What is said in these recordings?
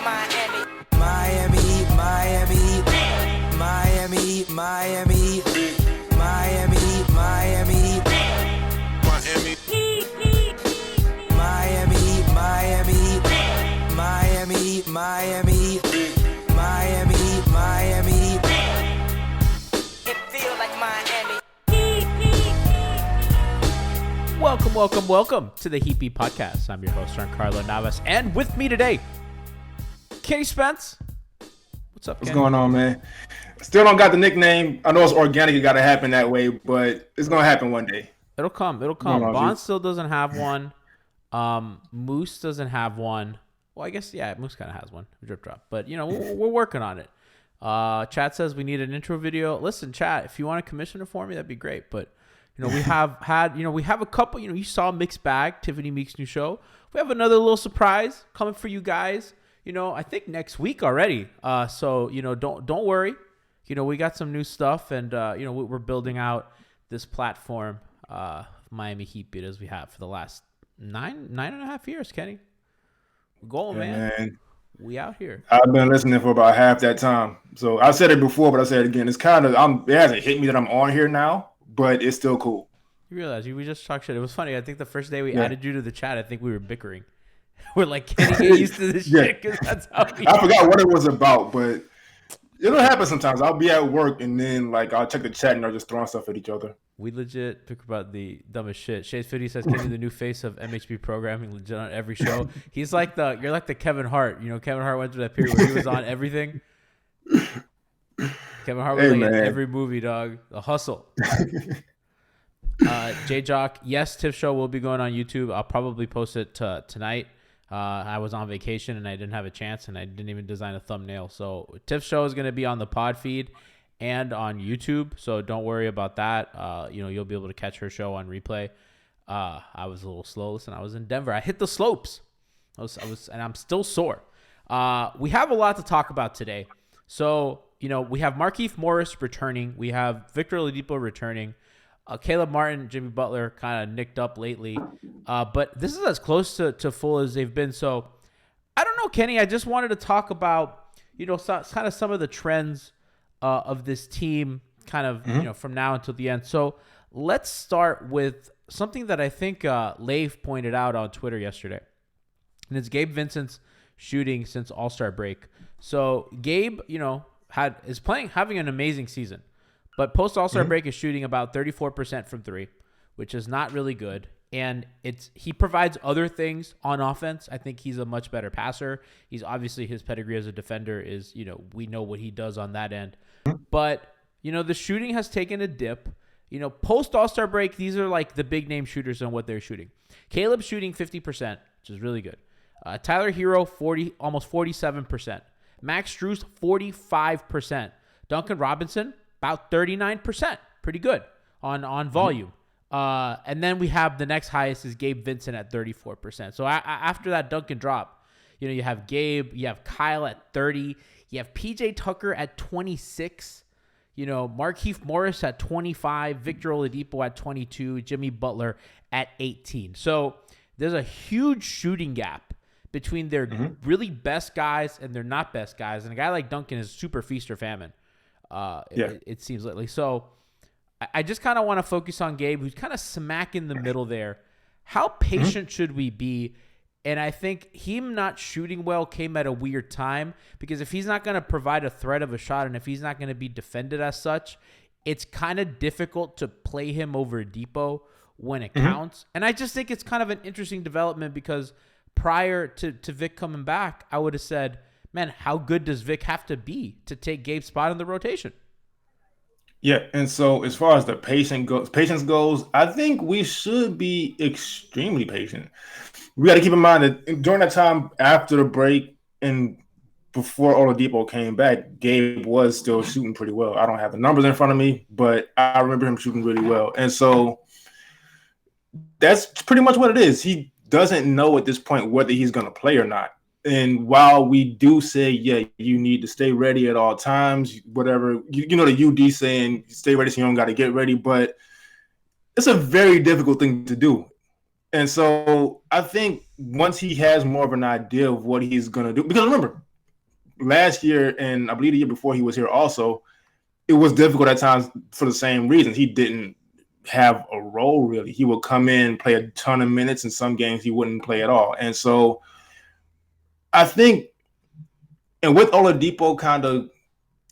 Miami. Miami, Miami, Miami, Miami, Miami, Miami, Miami, Miami, Miami, Miami, Miami, Miami, Miami. It feels like Miami. Welcome to the Heapy Podcast. I'm your host, Giancarlo Navas, and with me today, Kenny Spence. What's up, Kenny? What's going on, man? Still don't got the nickname. I know it's organic. It got to happen that way, but it's going to happen one day. It'll come. Bond still doesn't have one. Moose doesn't have one. Well, I guess, yeah, Moose kind of has one. Drip drop. But, you know, we're working on it. Chat says we need an intro video. Listen, chat, if you want to commission it for me, that'd be great. But, you know, we have a couple, you saw Mixed Bag, Tiffany Meek's new show. We have another little surprise coming for you guys, I think next week already. So, don't worry. We got some new stuff and, we're building out this platform, Miami Heat Beat, as we have for the last nine and a half years, Kenny. We're going, man. We out here. I've been listening for about half that time. So I said it before, but I said it again. It's kind of, it hasn't hit me that I'm on here now, but it's still cool. You realize we just talked shit. It was funny. I think the first day we added you to the chat, I think we were bickering. We're like, can you get used to this shit? Because that's how I forgot what it was about, but it'll happen sometimes. I'll be at work and then I'll check the chat and they're just throwing stuff at each other. We legit pick about the dumbest shit. Shades 50 says, Kenny, the new face of MHB programming, legit on every show. He's like you're like the Kevin Hart. Kevin Hart went through that period where he was on everything. Kevin Hart was in every movie, dog. The hustle. J Jock, yes, Tiff Show will be going on YouTube. I'll probably post it tonight. I was on vacation and I didn't have a chance and I didn't even design a thumbnail. So Tiff Show is going to be on the pod feed and on YouTube. So don't worry about that. You'll be able to catch her show on replay. I was a little slow. Listen, I was in Denver. I hit the slopes. And I'm still sore. We have a lot to talk about today. So, we have Markieff Morris returning. We have Victor Oladipo returning. Caleb Martin, Jimmy Butler kind of nicked up lately. But this is as close to full as they've been. So I don't know, Kenny. I just wanted to talk about, kind of some of the trends of this team kind of, from now until the end. So let's start with something that I think Leif pointed out on Twitter yesterday. And it's Gabe Vincent's shooting since All-Star break. So Gabe, having an amazing season. But post All-Star break is shooting about 34% from three, which is not really good. And he provides other things on offense. I think he's a much better passer. He's obviously, his pedigree as a defender is, we know what he does on that end. But, the shooting has taken a dip. Post All-Star break, these are like the big name shooters on what they're shooting. Caleb shooting 50%, which is really good. Tyler Herro, almost 47%. Max Strus, 45%. Duncan Robinson, about 39%. Pretty good on volume. And then we have the next highest is Gabe Vincent at 34%. So after that Duncan drop, you have Gabe, you have Kyle at 30, you have PJ Tucker at 26, Markieff Morris at 25, Victor Oladipo at 22, Jimmy Butler at 18. So there's a huge shooting gap between their really best guys and their not best guys. And a guy like Duncan is super feast or famine. It seems lately. So I just kind of want to focus on Gabe, who's kind of smack in the middle there. How patient should we be? And I think him not shooting well came at a weird time, because if he's not going to provide a threat of a shot and if he's not going to be defended as such, it's kind of difficult to play him over Depot when it counts. And I just think it's kind of an interesting development, because prior to Vic coming back, I would have said, man, how good does Vic have to be to take Gabe's spot in the rotation? Yeah, and so as far as the patience goes, I think we should be extremely patient. We got to keep in mind that during that time after the break and before Oladipo came back, Gabe was still shooting pretty well. I don't have the numbers in front of me, but I remember him shooting really well. And so that's pretty much what it is. He doesn't know at this point whether he's going to play or not. And while we do say, you need to stay ready at all times, whatever, the UD saying stay ready so you don't got to get ready, but it's a very difficult thing to do. And so I think once he has more of an idea of what he's going to do, because remember, last year and I believe the year before he was here also, it was difficult at times for the same reasons. He didn't have a role really. He would come in, play a ton of minutes, and some games he wouldn't play at all. And so I think, and with Oladipo kind of,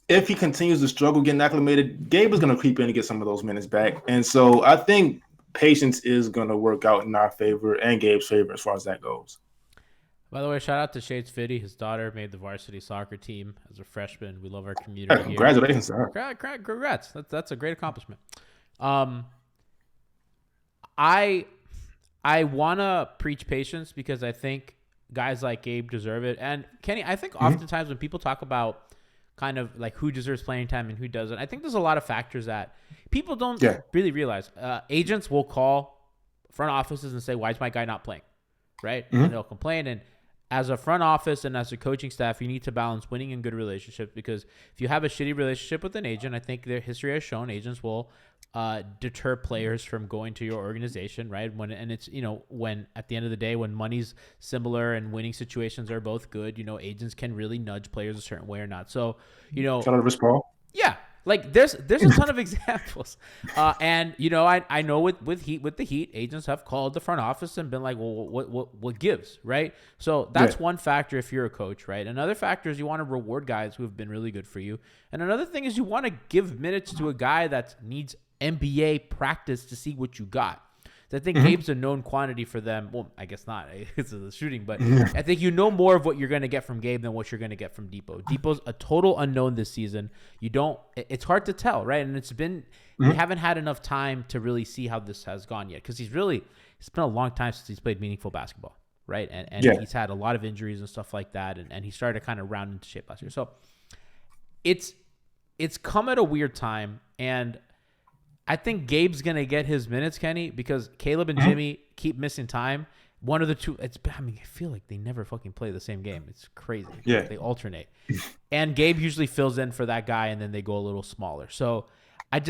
if he continues to struggle getting acclimated, Gabe is going to creep in and get some of those minutes back. And so I think patience is going to work out in our favor and Gabe's favor as far as that goes. By the way, shout out to Shades Fitty. His daughter made the varsity soccer team as a freshman. We love our community here. Congratulations, sir. Congrats. That's a great accomplishment. I want to preach patience because I think guys like Gabe deserve it. And Kenny, I think oftentimes when people talk about kind of like who deserves playing time and who doesn't, I think there's a lot of factors that people don't really realize. Agents will call front offices and say, why is my guy not playing? Right? And they'll complain. And as a front office and as a coaching staff, you need to balance winning and good relationships, because if you have a shitty relationship with an agent, I think their history has shown agents will deter players from going to your organization, right? And it's, when at the end of the day, when money's similar and winning situations are both good, agents can really nudge players a certain way or not. So, shout out to Rich Paul. Yeah. Like there's a ton of examples, and I know with the Heat, agents have called the front office and been like, well, what gives, right? So that's one factor if you're a coach, right? Another factor is you want to reward guys who have been really good for you, and another thing is you want to give minutes to a guy that needs NBA practice to see what you got. I think Gabe's a known quantity for them. Well, I guess not. It's the shooting, but I think more of what you're going to get from Gabe than what you're going to get from Depot. Depot's a total unknown this season. It's hard to tell, right? And it's been, you haven't had enough time to really see how this has gone yet, because it's been a long time since he's played meaningful basketball, right? And he's had a lot of injuries and stuff like that, and he started to kind of round into shape last year. So it's come at a weird time, and I think Gabe's going to get his minutes, Kenny, because Caleb and Jimmy keep missing time. One of the two, I feel like they never fucking play the same game. It's crazy. Yeah. They alternate. And Gabe usually fills in for that guy, and then they go a little smaller. So I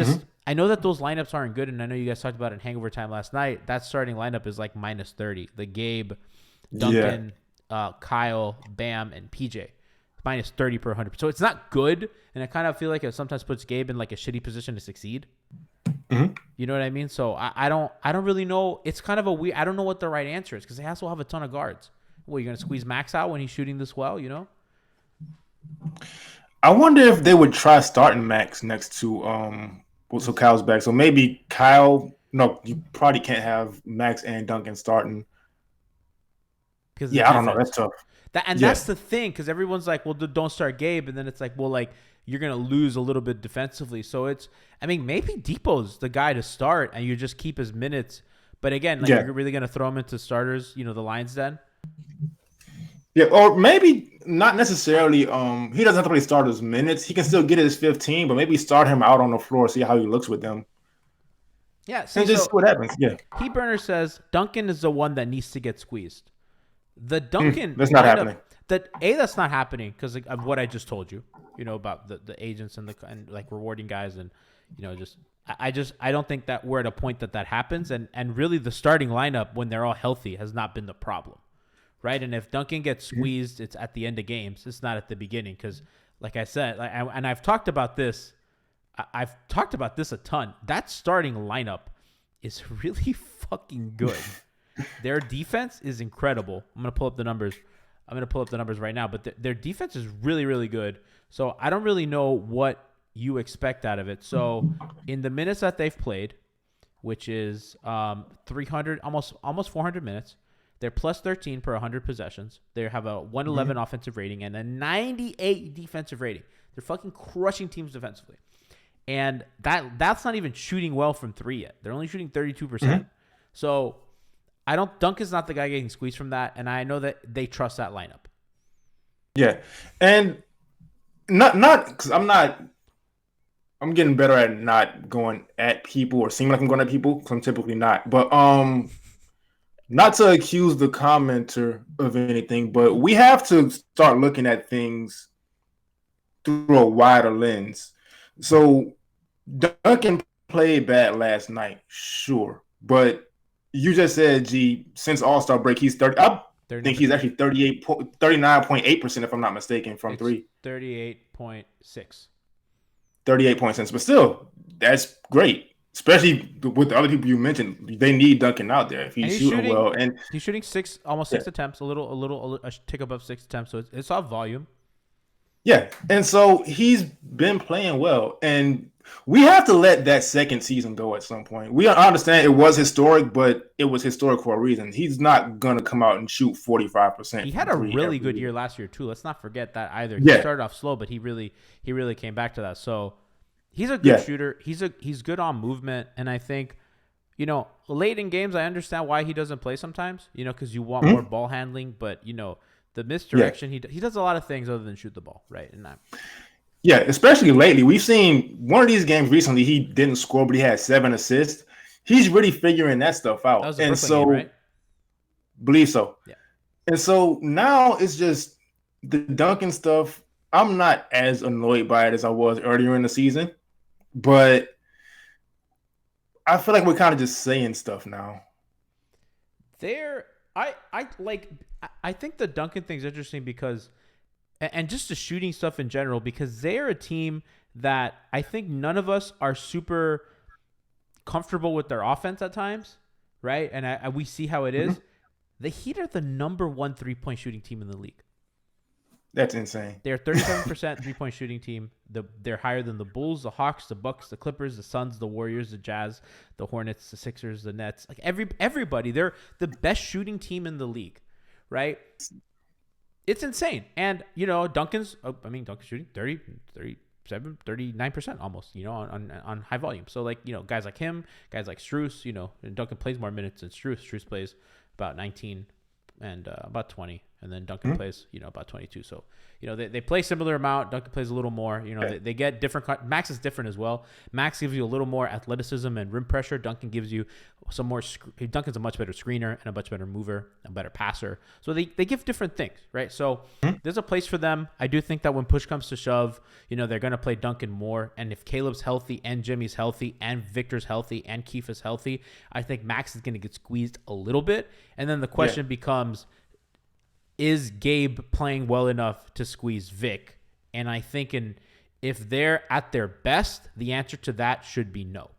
know that those lineups aren't good, and I know you guys talked about it in Hangover Time last night. That starting lineup is like minus 30. The Gabe, Duncan, Kyle, Bam, and PJ. Minus 30 per 100. So it's not good, and I kind of feel like it sometimes puts Gabe in like a shitty position to succeed. You know what I mean? So I don't really know. It's kind of a weird. I don't know what the right answer is, because they also have a ton of guards. Well, you're gonna squeeze Max out when he's shooting this well, I wonder if they would try starting Max next to so Kyle's back. So maybe Kyle. No, you probably can't have Max and Duncan starting. I don't know. That's tough. That's the thing, because everyone's like, well, don't start Gabe, and then it's like, well, like, you're going to lose a little bit defensively. So maybe Depot's the guy to start, and you just keep his minutes. But again, you're really going to throw him into starters, the Lions den? Yeah, or maybe not necessarily. He doesn't have to play starters minutes. He can still get his 15, but maybe start him out on the floor, see how he looks with them. Yeah, and just see what happens. Yeah. Heat Burner says Duncan is the one that needs to get squeezed. The Duncan that's not happening. That's not happening because of what I just told you, about the agents and like rewarding guys, and I don't think that we're at a point that happens, and really the starting lineup when they're all healthy has not been the problem, right? And if Duncan gets squeezed, it's at the end of games. It's not at the beginning, because like I said, and I've talked about this. I've talked about this a ton. That starting lineup is really fucking good. Their defense is incredible. I'm going to pull up the numbers. Right now, but their defense is really, really good. So I don't really know what you expect out of it. So in the minutes that they've played, which is 300, almost 400 minutes, they're plus 13 per 100 possessions. They have a 111 offensive rating and a 98 defensive rating. They're fucking crushing teams defensively. And that's not even shooting well from three yet. They're only shooting 32%. So Duncan's not the guy getting squeezed from that, and I know that they trust that lineup. Yeah, and not because I'm getting better at not going at people or seeming like I'm going at people, because I'm typically not. But not to accuse the commenter of anything, but we have to start looking at things through a wider lens. So Duncan played bad last night, sure, but you just said, G, since All-Star break, he's 30. I think he's actually 39.8%, if I'm not mistaken, from three. 38.6. 38.6. But still, that's great. Especially with the other people you mentioned, they need Duncan out there if he's shooting well. And he's shooting almost six attempts, a tick above 6 attempts. So it's off volume. Yeah, and so he's been playing well, and we have to let that second season go at some point. We understand it was historic, but it was historic for a reason. He's not gonna come out and shoot 45%. He had a really good year last year too. Let's not forget that either. He started off slow, but he really came back to that. So he's a good shooter. He's good on movement, and I think, late in games, I understand why he doesn't play sometimes. Because you want more ball handling, but the misdirection, he does a lot of things other than shoot the ball, right? And yeah, especially lately. We've seen one of these games recently, he didn't score, but he had 7 assists. He's really figuring that stuff out. That was a Brooklyn game, right? Believe so. Yeah. And so now it's just the Duncan stuff. I'm not as annoyed by it as I was earlier in the season, but I feel like we're kind of just saying stuff now. I think the Duncan thing's interesting because, and just the shooting stuff in general, because they're a team that I think none of us are super comfortable with their offense at times, right? And we see how it is. The Heat are the number 1 3-point shooting team in the league. That's insane. They're 37% 3-point shooting team. They're higher than the Bulls, the Hawks, the Bucks, the Clippers, the Suns, the Warriors, the Jazz, the Hornets, the Sixers, the Nets. Like everybody, they're the best shooting team in the league, right? It's insane. And, Duncan's shooting 37, 39% almost, on high volume. So, guys like him, guys like Strus, and Duncan plays more minutes than Strus. Strus plays about 19 and about 20. And then Duncan plays, about 22. So, they play similar amount. Duncan plays a little more. They get different. Max is different as well. Max gives you a little more athleticism and rim pressure. Duncan gives you some more. Duncan's a much better screener and a much better mover, a better passer. So they give different things, right? So there's a place for them. I do think that when push comes to shove, they're going to play Duncan more. And if Caleb's healthy and Jimmy's healthy and Victor's healthy and Keith is healthy, I think Max is going to get squeezed a little bit. And then the question becomes, is Gabe playing well enough to squeeze Vic? And I think if they're at their best, the answer to that should be no.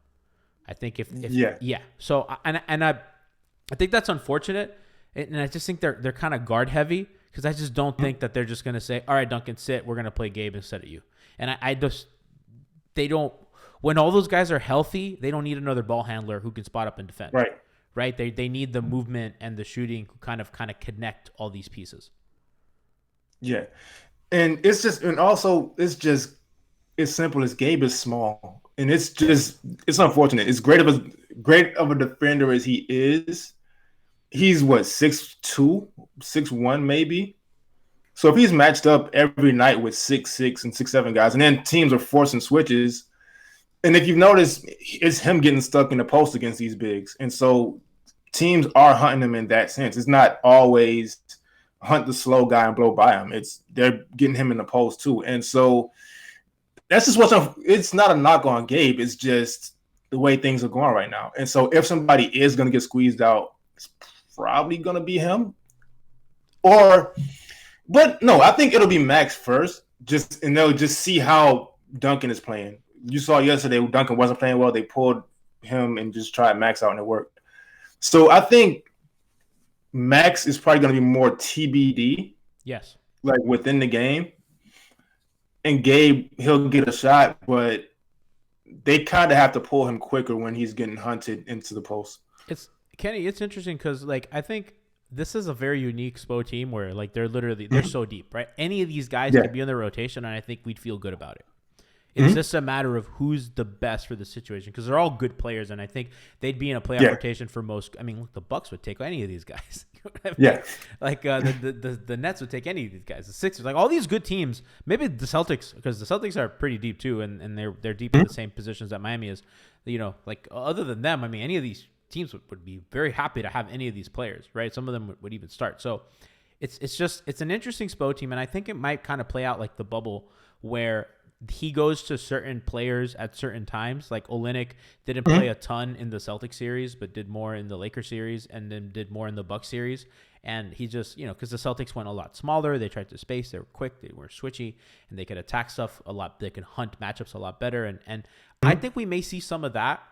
I think if So I think that's unfortunate, and I just think they're kind of guard heavy because I just don't think that they're just gonna say, all right, Duncan, sit. We're gonna play Gabe instead of you. And they don't. When all those guys are healthy, they don't need another ball handler who can spot up and defend. Right? They need the movement and the shooting who kind of connect all these pieces. Yeah. And it's simple as Gabe is small. And it's unfortunate. It's great of a defender as he is. He's 6'2", 6'1", maybe. So if he's matched up every night with 6'6" and 6'7" guys, and then teams are forcing switches, and if you've noticed, it's him getting stuck in the post against these bigs. And so teams are hunting him in that sense. It's not always hunt the slow guy and blow by him. They're getting him in the post too. And so that's just it's not a knock on Gabe. It's just the way things are going right now. And so if somebody is going to get squeezed out, it's probably going to be him. But no, I think it'll be Max first. And they'll just see how Duncan is playing. You saw yesterday Duncan wasn't playing well. They pulled him and just tried Max out and it worked. So I think Max is probably going to be more TBD. Yes. Like within the game. And Gabe, he'll get a shot, but they kind of have to pull him quicker when he's getting hunted into the post. Kenny, it's interesting because I think this is a very unique SPO team where they're so deep, right? Any of these guys could be in the rotation, and I think we'd feel good about it. It's just a matter of who's the best for the situation because they're all good players, and I think they'd be in a playoff rotation for most. I mean, the Bucks would take any of these guys. The Nets would take any of these guys. The Sixers, all these good teams. Maybe the Celtics, because the Celtics are pretty deep too, and they're deep in the same positions that Miami is. Other than them, I mean, any of these teams would be very happy to have any of these players, right? Some of them would even start. So it's an interesting SPO team, and I think it might kind of play out like the bubble where he goes to certain players at certain times. Like Olynyk didn't play a ton in the Celtics series, but did more in the Lakers series and then did more in the Bucks series. And he just, because the Celtics went a lot smaller, they tried to space, they were quick, they were switchy, and they could attack stuff a lot. They could hunt matchups a lot better. And I think we may see some of that.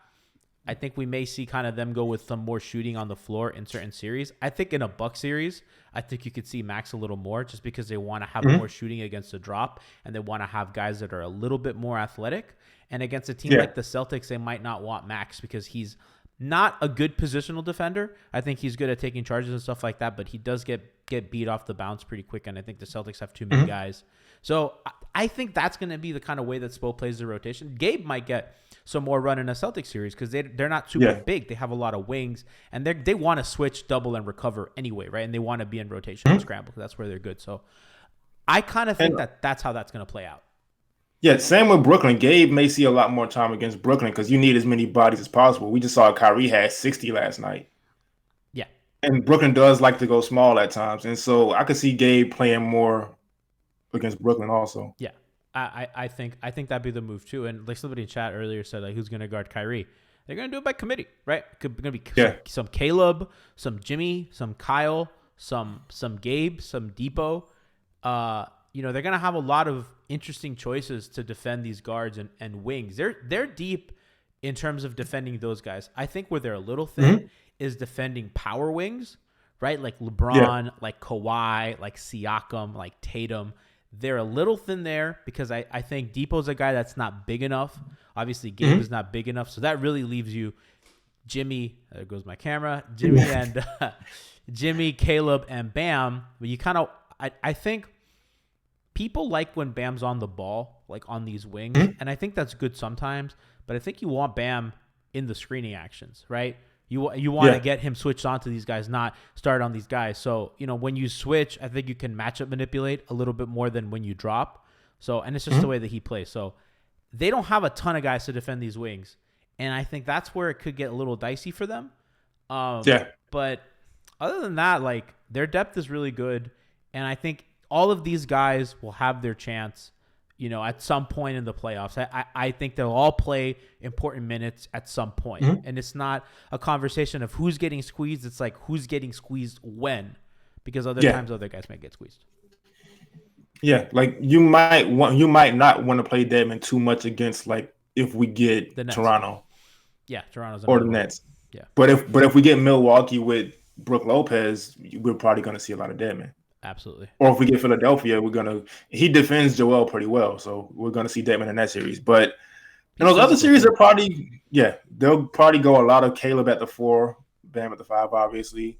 I think we may see kind of them go with some more shooting on the floor in certain series. I think in a Buck series, I think you could see Max a little more just because they want to have more shooting against the drop, and they want to have guys that are a little bit more athletic. And against a team like the Celtics, they might not want Max because he's not a good positional defender. I think he's good at taking charges and stuff like that, but he does get beat off the bounce pretty quick, and I think the Celtics have too many guys. So I think that's going to be the kind of way that Spo plays the rotation. Gabe might get some more run in a Celtics series because they're not super big. They have a lot of wings, and they want to switch, double, and recover anyway, right? And they want to be in rotation and scramble because that's where they're good. So I kind of think that's how that's going to play out. Yeah, same with Brooklyn. Gabe may see a lot more time against Brooklyn because you need as many bodies as possible. We just saw Kyrie had 60 last night. Yeah. And Brooklyn does like to go small at times. And so I could see Gabe playing more against Brooklyn also. Yeah. I think that'd be the move too. And like somebody in chat earlier said, like, who's going to guard Kyrie? They're going to do it by committee, right? Going to be some Caleb, some Jimmy, some Kyle, some Gabe, some Depot. They're going to have a lot of interesting choices to defend these guards and wings. They're deep in terms of defending those guys. I think where they're a little thin is defending power wings, right? Like LeBron, like Kawhi, like Siakam, like Tatum. They're a little thin there because I think Depot's a guy that's not big enough. Obviously, Gabe is not big enough. So that really leaves you Jimmy. There goes my camera. Jimmy and Jimmy, Caleb, and Bam. But you kind of, I think people like when Bam's on the ball, like on these wings. And I think that's good sometimes. But I think you want Bam in the screening actions, right? You want to get him switched on to these guys, not start on these guys. So, when you switch, I think you can matchup manipulate a little bit more than when you drop. So, and it's just the way that he plays. So they don't have a ton of guys to defend these wings. And I think that's where it could get a little dicey for them. But other than that, like, their depth is really good. And I think all of these guys will have their chance, at some point in the playoffs. I think they'll all play important minutes at some point. And it's not a conversation of who's getting squeezed. It's like who's getting squeezed when, because other times other guys might get squeezed. Yeah, like you might not want to play Dedmon too much against, like, if we get Toronto. Yeah, Toronto's or the Nets. Yeah. But if we get Milwaukee with Brook Lopez, we're probably going to see a lot of Dedmon. Absolutely. Or if we get Philadelphia, he defends Joel pretty well, so we're gonna see Dedmon in that series. But in those other series, they'll probably go a lot of Caleb at the 4, Bam at the 5, obviously.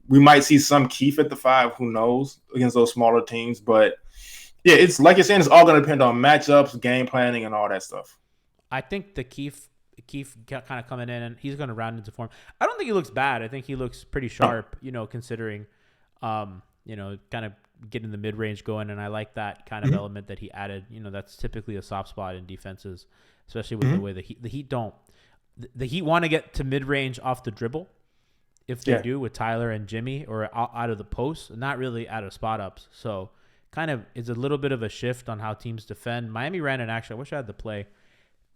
We might see some Keith at the 5, who knows, against those smaller teams. But yeah, it's like you're saying, it's all gonna depend on matchups, game planning, and all that stuff. I think the Keith kind of coming in, and he's gonna round into form. I don't think he looks bad. I think he looks pretty sharp, considering kind of getting the mid-range going, and I like that kind of element that he added. That's typically a soft spot in defenses, especially with the way the Heat want to get to mid-range off the dribble. If they do with Tyler and Jimmy, or out of the post, not really out of spot-ups. So kind of it's a little bit of a shift on how teams defend. Miami ran an action. I wish I had the play.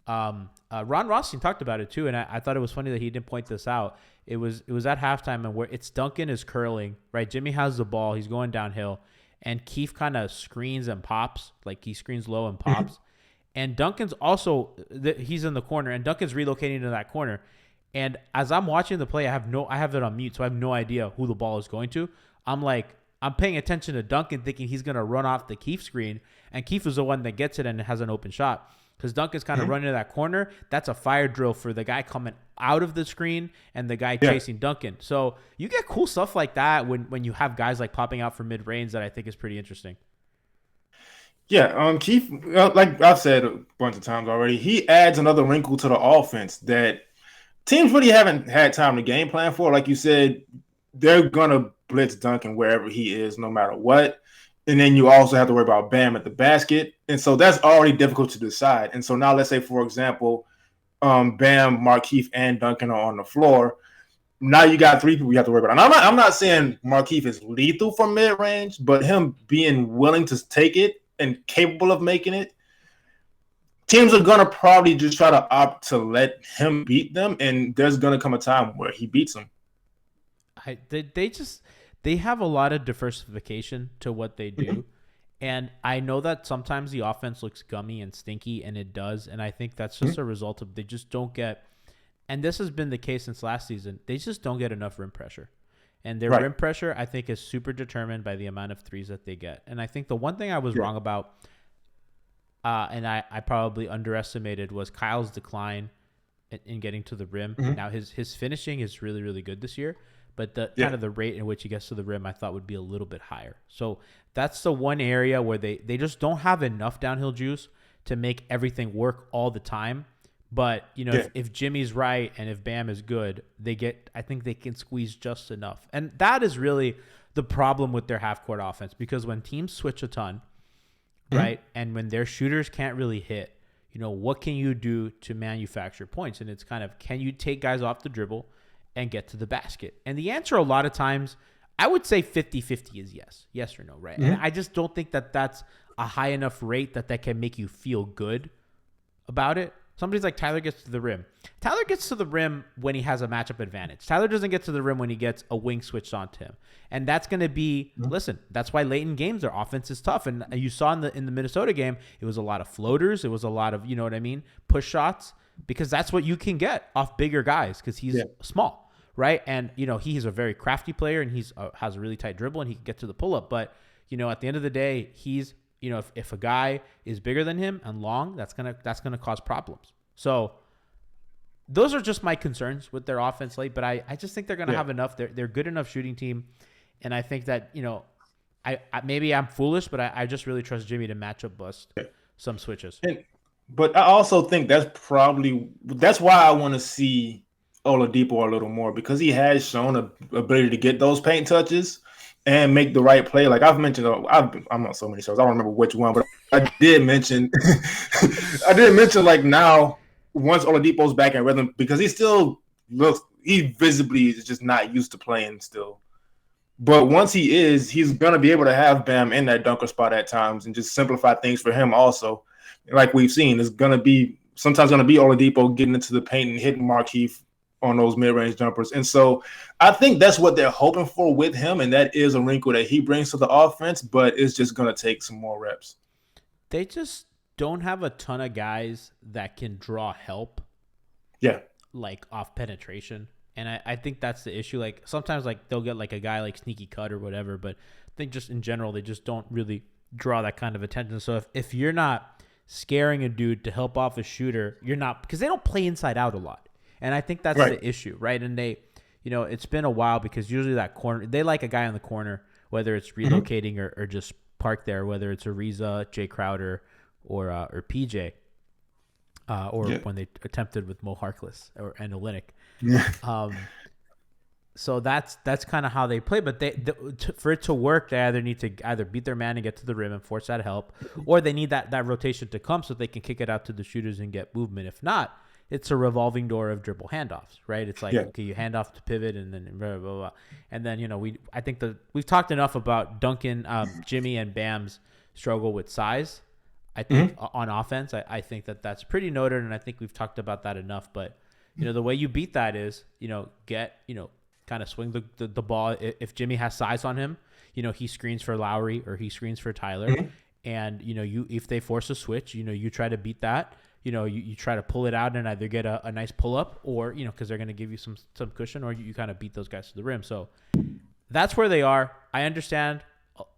Ron Rothstein talked about it too, and I thought it was funny that he didn't point this out. It was at halftime, and where it's Duncan is curling, right? Jimmy has the ball, he's going downhill, and Keith kind of screens and pops, like he screens low and pops. And Duncan's also he's in the corner, and Duncan's relocating to that corner. And as I'm watching the play, I have it on mute, so I have no idea who the ball is going to. I'm paying attention to Duncan, thinking he's gonna run off the Keith screen, and Keith is the one that gets it and has an open shot. Because Duncan's kind of running to that corner. That's a fire drill for the guy coming out of the screen and the guy chasing Duncan. So you get cool stuff like that when you have guys like popping out from mid-range that I think is pretty interesting. Yeah, Keith, like I've said a bunch of times already, he adds another wrinkle to the offense that teams really haven't had time to game plan for. Like you said, they're going to blitz Duncan wherever he is, no matter what. And then you also have to worry about Bam at the basket. And so that's already difficult to decide. And so now let's say, for example, Bam, Markieff, and Duncan are on the floor. Now you got 3 people you have to worry about. And I'm not saying Markieff is lethal from mid-range, but him being willing to take it and capable of making it, teams are going to probably just try to opt to let him beat them. And there's going to come a time where he beats them. they have a lot of diversification to what they do. And I know that sometimes the offense looks gummy and stinky, and it does. And I think that's just a result of they just don't get, and this has been the case since last season, they just don't get enough rim pressure. And their rim pressure, I think, is super determined by the amount of threes that they get. And I think the one thing I was wrong about, and I probably underestimated, was Kyle's decline in getting to the rim. Now his finishing is really, really good this year, but the kind of the rate in which he gets to the rim I thought would be a little bit higher. So that's the one area where they just don't have enough downhill juice to make everything work all the time. But, you know, if Jimmy's right and if Bam is good, I think they can squeeze just enough. And that is really the problem with their half-court offense, because when teams switch a ton, right, and when their shooters can't really hit, you know, what can you do to manufacture points? And it's kind of, can you take guys off the dribble and get to the basket? And the answer a lot of times, I would say 50-50 is yes. Yes or no, right? And I just don't think that that's a high enough rate that can make you feel good about it. Somebody's like, Tyler gets to the rim. Tyler gets to the rim when he has a matchup advantage. Tyler doesn't get to the rim when he gets a wing switched onto him. And that's going to be, listen, that's why late in games, their offense is tough. And you saw in the Minnesota game, it was a lot of floaters. It was a lot of, you know what I mean, push shots, because that's what you can get off bigger guys, because he's small, right? And, you know, he's a very crafty player, and he's has a really tight dribble, and he can get to the pull-up. But, you know, at the end of the day, he's, you know, if a guy is bigger than him and long, that's gonna cause problems. So those are just my concerns with their offense late. But I just think they're gonna have enough. They're good enough shooting team, and I think that, you know, I maybe I'm foolish, but I just really trust Jimmy to match up bust some switches. But I also think that's why I want to see Oladipo a little more, because he has shown an ability to get those paint touches and make the right play. Like I've mentioned, I'm on so many shows, I don't remember which one, but I did mention, like now, once Oladipo's back in rhythm, because he visibly is just not used to playing still. But once he is, he's going to be able to have Bam in that dunker spot at times and just simplify things for him also. Like we've seen, it's sometimes going to be Oladipo getting into the paint and hitting Markieff on those mid-range jumpers. And so I think that's what they're hoping for with him, and that is a wrinkle that he brings to the offense, but it's just going to take some more reps. They just don't have a ton of guys that can draw help. Yeah. Like off penetration. And I think that's the issue. Like sometimes like they'll get like a guy like Sneaky Cut or whatever, but I think just in general, they just don't really draw that kind of attention. So if you're not scaring a dude to help off a shooter, you're not, because they don't play inside out a lot. And I think that's the issue, right? And they, you know, it's been a while, because usually that corner, they like a guy on the corner, whether it's relocating or just parked there, whether it's Ariza, Jay Crowder, or PJ, when they attempted with Mo Harkless and Olynyk. So that's kind of how they play. But for it to work, they either need to beat their man and get to the rim and force that help, or they need that rotation to come so they can kick it out to the shooters and get movement. If not, it's a revolving door of dribble handoffs, right? It's like, okay, you hand off to pivot and then blah, blah, blah. And then, you know, I think we've talked enough about Duncan, Jimmy, and Bam's struggle with size. I think on offense, I think that's pretty noted, and I think we've talked about that enough. But, you know, the way you beat that is, you know, kind of swing the ball. If Jimmy has size on him, you know, he screens for Lowry or he screens for Tyler. And, you know, if they force a switch, you know, you try to beat that. You know, you try to pull it out and either get a nice pull up, or, you know, because they're going to give you some cushion, or you kind of beat those guys to the rim. So that's where they are. I understand.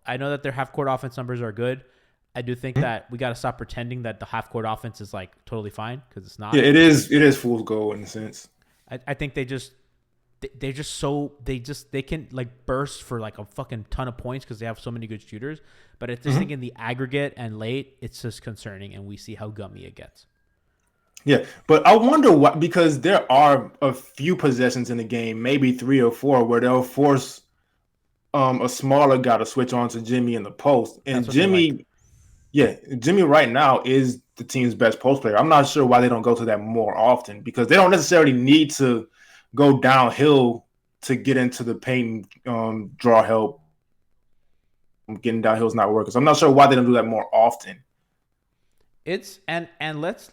I know that their half-court offense numbers are good. I do think that we got to stop pretending that the half-court offense is like totally fine, because it's not. Yeah, it is. It is fool's gold in a sense. I think they can like burst for like a fucking ton of points because they have so many good shooters. But I just think in the aggregate and late, it's just concerning, and we see how gummy it gets. Yeah, but I wonder why, because there are a few possessions in the game, maybe 3 or 4, where they'll force a smaller guy to switch on to Jimmy in the post. And Jimmy, Jimmy right now is the team's best post player. I'm not sure why they don't go to that more often, because they don't necessarily need to go downhill to get into the paint and draw help. Getting downhill is not working. So I'm not sure why they don't do that more often. And let's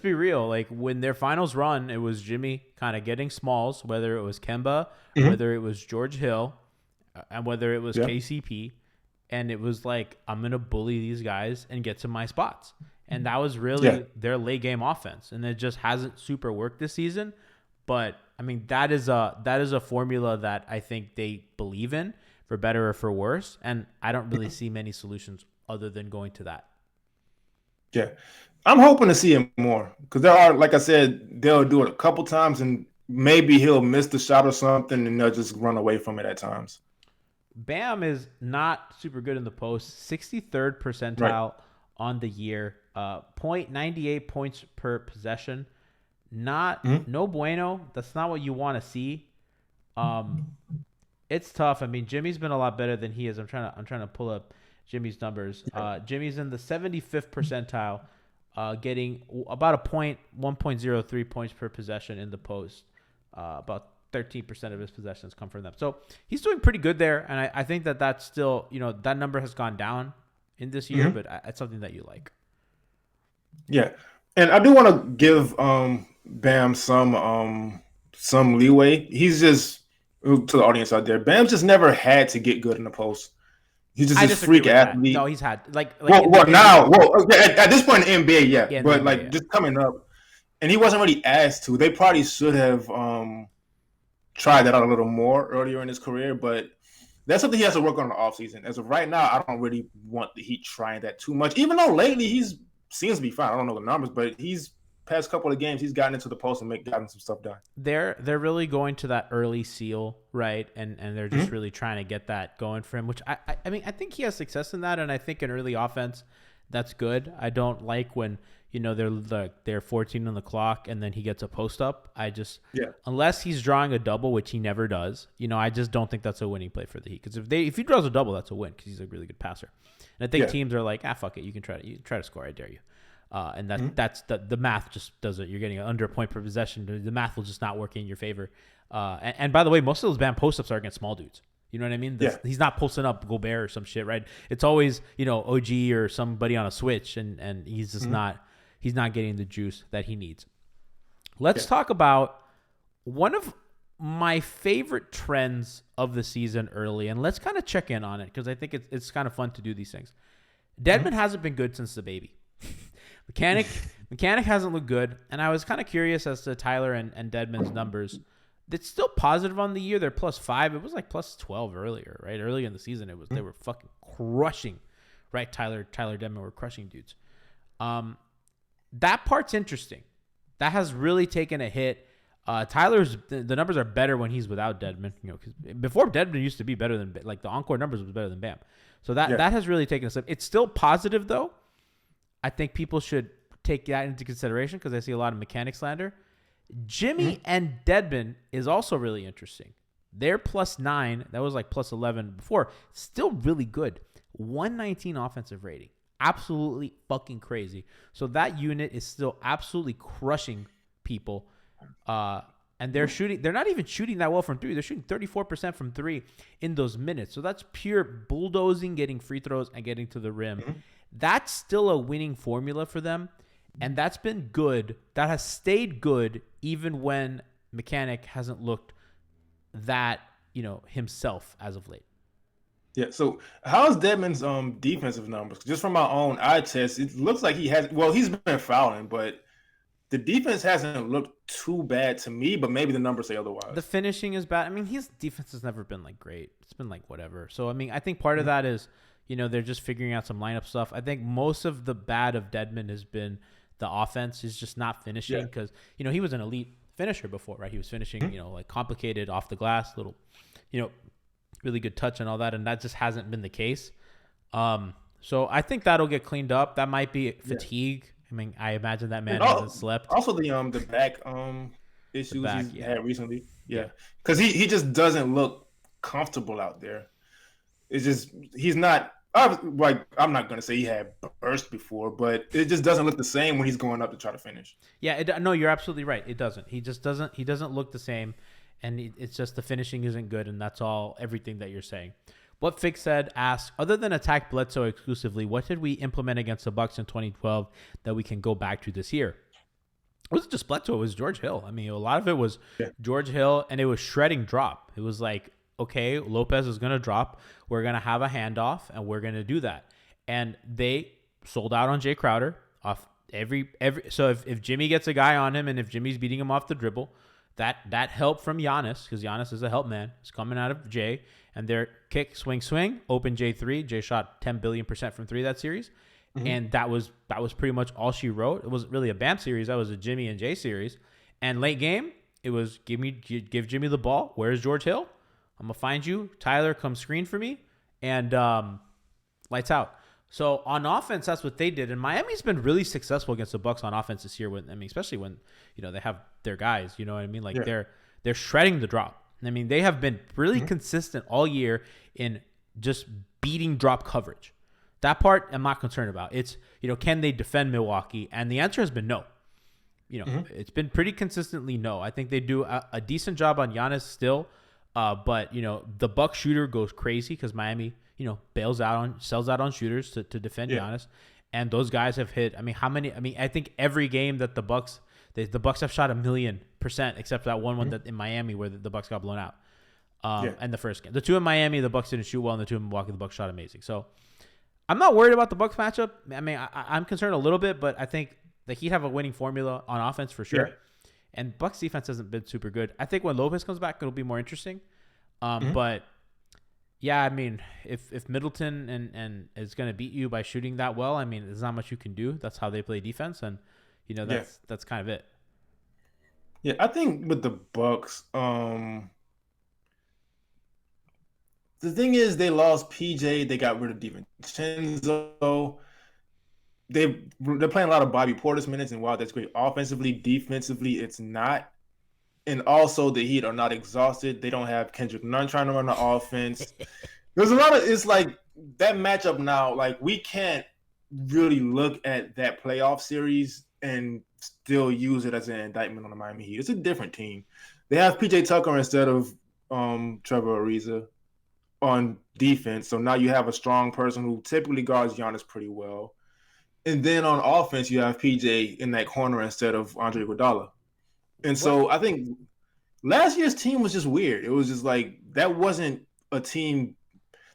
be real. Like when their finals run, it was Jimmy kind of getting smalls, whether it was Kemba, whether it was George Hill, and whether it was KCP, and it was like, I'm gonna bully these guys and get to my spots, and that was really their late game offense, and it just hasn't super worked this season. But I mean, that is a formula that I think they believe in, for better or for worse, and I don't really see many solutions other than going to that. Yeah, I'm hoping to see him more because there are, like I said, they'll do it a couple times and maybe he'll miss the shot or something and they'll just run away from it at times. Bam is not super good in the post, 63rd percentile on the year, 0.98 points per possession. No bueno. That's not what you want to see. It's tough. I mean, Jimmy's been a lot better than he is. I'm trying to pull up Jimmy's numbers. Jimmy's in the 75th percentile, getting about a 1.03 points per possession in the post. About 13% of his possessions come from them. So he's doing pretty good there. And I think that's still, that number has gone down in this year, but it's something that you like. Yeah. And I do want to give Bam some leeway. He's just, to the audience out there, Bam's just never had to get good in the post. He's just this freak athlete. No, he's had at this point in the NBA, but just coming up, and he wasn't really asked to. They probably should have tried that out a little more earlier in his career, but that's something he has to work on in the offseason. As of right now, I don't really want the Heat trying that too much, even though lately he's seems to be fine. I don't know the numbers, but he's past couple of games he's gotten into the post and gotten some stuff done. They're really going to that early seal, right? And they're just really trying to get that going for him, which I mean, I think he has success in that, and I think in early offense that's good. I don't like when they're 14 on the clock and then he gets a post up. Unless he's drawing a double, which he never does, I just don't think that's a winning play for the Heat. Because if he draws a double, that's a win because he's a really good passer. And I think teams are like, fuck it, you try to score, I dare you. And that's the math just doesn't. You're getting under a point per possession. The math will just not work in your favor. And by the way, most of those Bam post-ups are against small dudes. You know what I mean? He's not posting up Gobert or some shit, right? It's always OG or somebody on a switch, and he's just not. He's not getting the juice that he needs. Let's talk about one of my favorite trends of the season early, and let's kind of check in on it because I think it's kind of fun to do these things. Dedmon hasn't been good since the baby. Mechanic hasn't looked good, and I was kind of curious as to Tyler and Dedmon's numbers. It's still positive on the year. They're +5. It was like +12 earlier, right? Early in the season, they were fucking crushing, right? Tyler Dedmon were crushing dudes. That part's interesting. That has really taken a hit. Tyler's the numbers are better when he's without Dedmon. Because before Dedmon used to be better than the encore numbers was better than Bam. So that has really taken a step. It's still positive though. I think people should take that into consideration because I see a lot of mechanic slander. Jimmy and Dedmon is also really interesting. They're +9. That was like +11 before. Still really good. 119 offensive rating. Absolutely fucking crazy. So that unit is still absolutely crushing people. And they're not even shooting that well from three. They're shooting 34% from three in those minutes. So that's pure bulldozing, getting free throws and getting to the rim. That's still a winning formula for them. And that's been good. That has stayed good even when Mechanic hasn't looked that, himself as of late. Yeah. So how's Dedmon's defensive numbers? Just from my own eye test, it looks like he's been fouling, but the defense hasn't looked too bad to me, but maybe the numbers say otherwise. The finishing is bad. I mean, his defense has never been like great. It's been like whatever. So, I mean, I think part of that is, they're just figuring out some lineup stuff. I think most of the bad of Dedmon has been the offense is just not finishing because, he was an elite finisher before, right? He was finishing, like complicated off the glass, little, really good touch and all that. And that just hasn't been the case. So I think that'll get cleaned up. That might be fatigue. I mean, I imagine that man hasn't slept. Also the back issues he's had recently. Yeah. Because he just doesn't look comfortable out there. It's just he's not like I'm not gonna say he had burst before, but it just doesn't look the same when he's going up to try to finish. Yeah, no, you're absolutely right. It doesn't. He just doesn't. He doesn't look the same, and it's just the finishing isn't good, and that's everything that you're saying. What Fig said asked, other than attack Bledsoe exclusively, what did we implement against the Bucks in 2012 that we can go back to this year? It wasn't just Bledsoe, it was George Hill. I mean, a lot of it was George Hill, and it was shredding drop. It was like, okay, Lopez is going to drop. We're going to have a handoff, and we're going to do that. And they sold out on Jay Crowder off every. So if Jimmy gets a guy on him, and if Jimmy's beating him off the dribble, that help from Giannis, because Giannis is a help man. It's coming out of Jay, and their kick, swing, open J3. Jay shot 10 billion% from three that series. And that was pretty much all she wrote. It wasn't really a Bam series. That was a Jimmy and Jay series. And late game, it was give Jimmy the ball. Where's George Hill? I'm going to find you. Tyler, come screen for me. And lights out. So on offense, that's what they did. And Miami's been really successful against the Bucks on offense this year. Especially when, they have their guys, you know what I mean? Like they're shredding the drop. I mean, they have been really consistent all year in just beating drop coverage. That part I'm not concerned about. It's, can they defend Milwaukee? And the answer has been no. It's been pretty consistently no. I think they do a decent job on Giannis still. But, the Bucks shooter goes crazy because Miami, sells out on shooters to defend Giannis. And those guys have hit. I think every game that the Bucks have shot 1,000,000%, except that one that in Miami where the Bucks got blown out. And the first game. The two in Miami, the Bucks didn't shoot well, and the two in Milwaukee, the Bucks shot amazing. So I'm not worried about the Bucks matchup. I'm concerned a little bit, but I think the Heat have a winning formula on offense for sure. Yeah. And Bucks defense hasn't been super good. I think when Lopez comes back, it'll be more interesting. But yeah, if Middleton and is going to beat you by shooting that well, there's not much you can do. That's how they play defense, and that's kind of it. Yeah, I think with the Bucks, the thing is, they lost PJ. They got rid of DiVincenzo. They're playing a lot of Bobby Portis minutes, and while that's great offensively, defensively, it's not. And also, the Heat are not exhausted. They don't have Kendrick Nunn trying to run the offense. There's a lot of – it's like that matchup now, like we can't really look at that playoff series and still use it as an indictment on the Miami Heat. It's a different team. They have PJ Tucker instead of Trevor Ariza on defense. So now you have a strong person who typically guards Giannis pretty well. And then on offense, you have PJ in that corner instead of Andre Iguodala. And so I think last year's team was just weird. It was just like that wasn't a team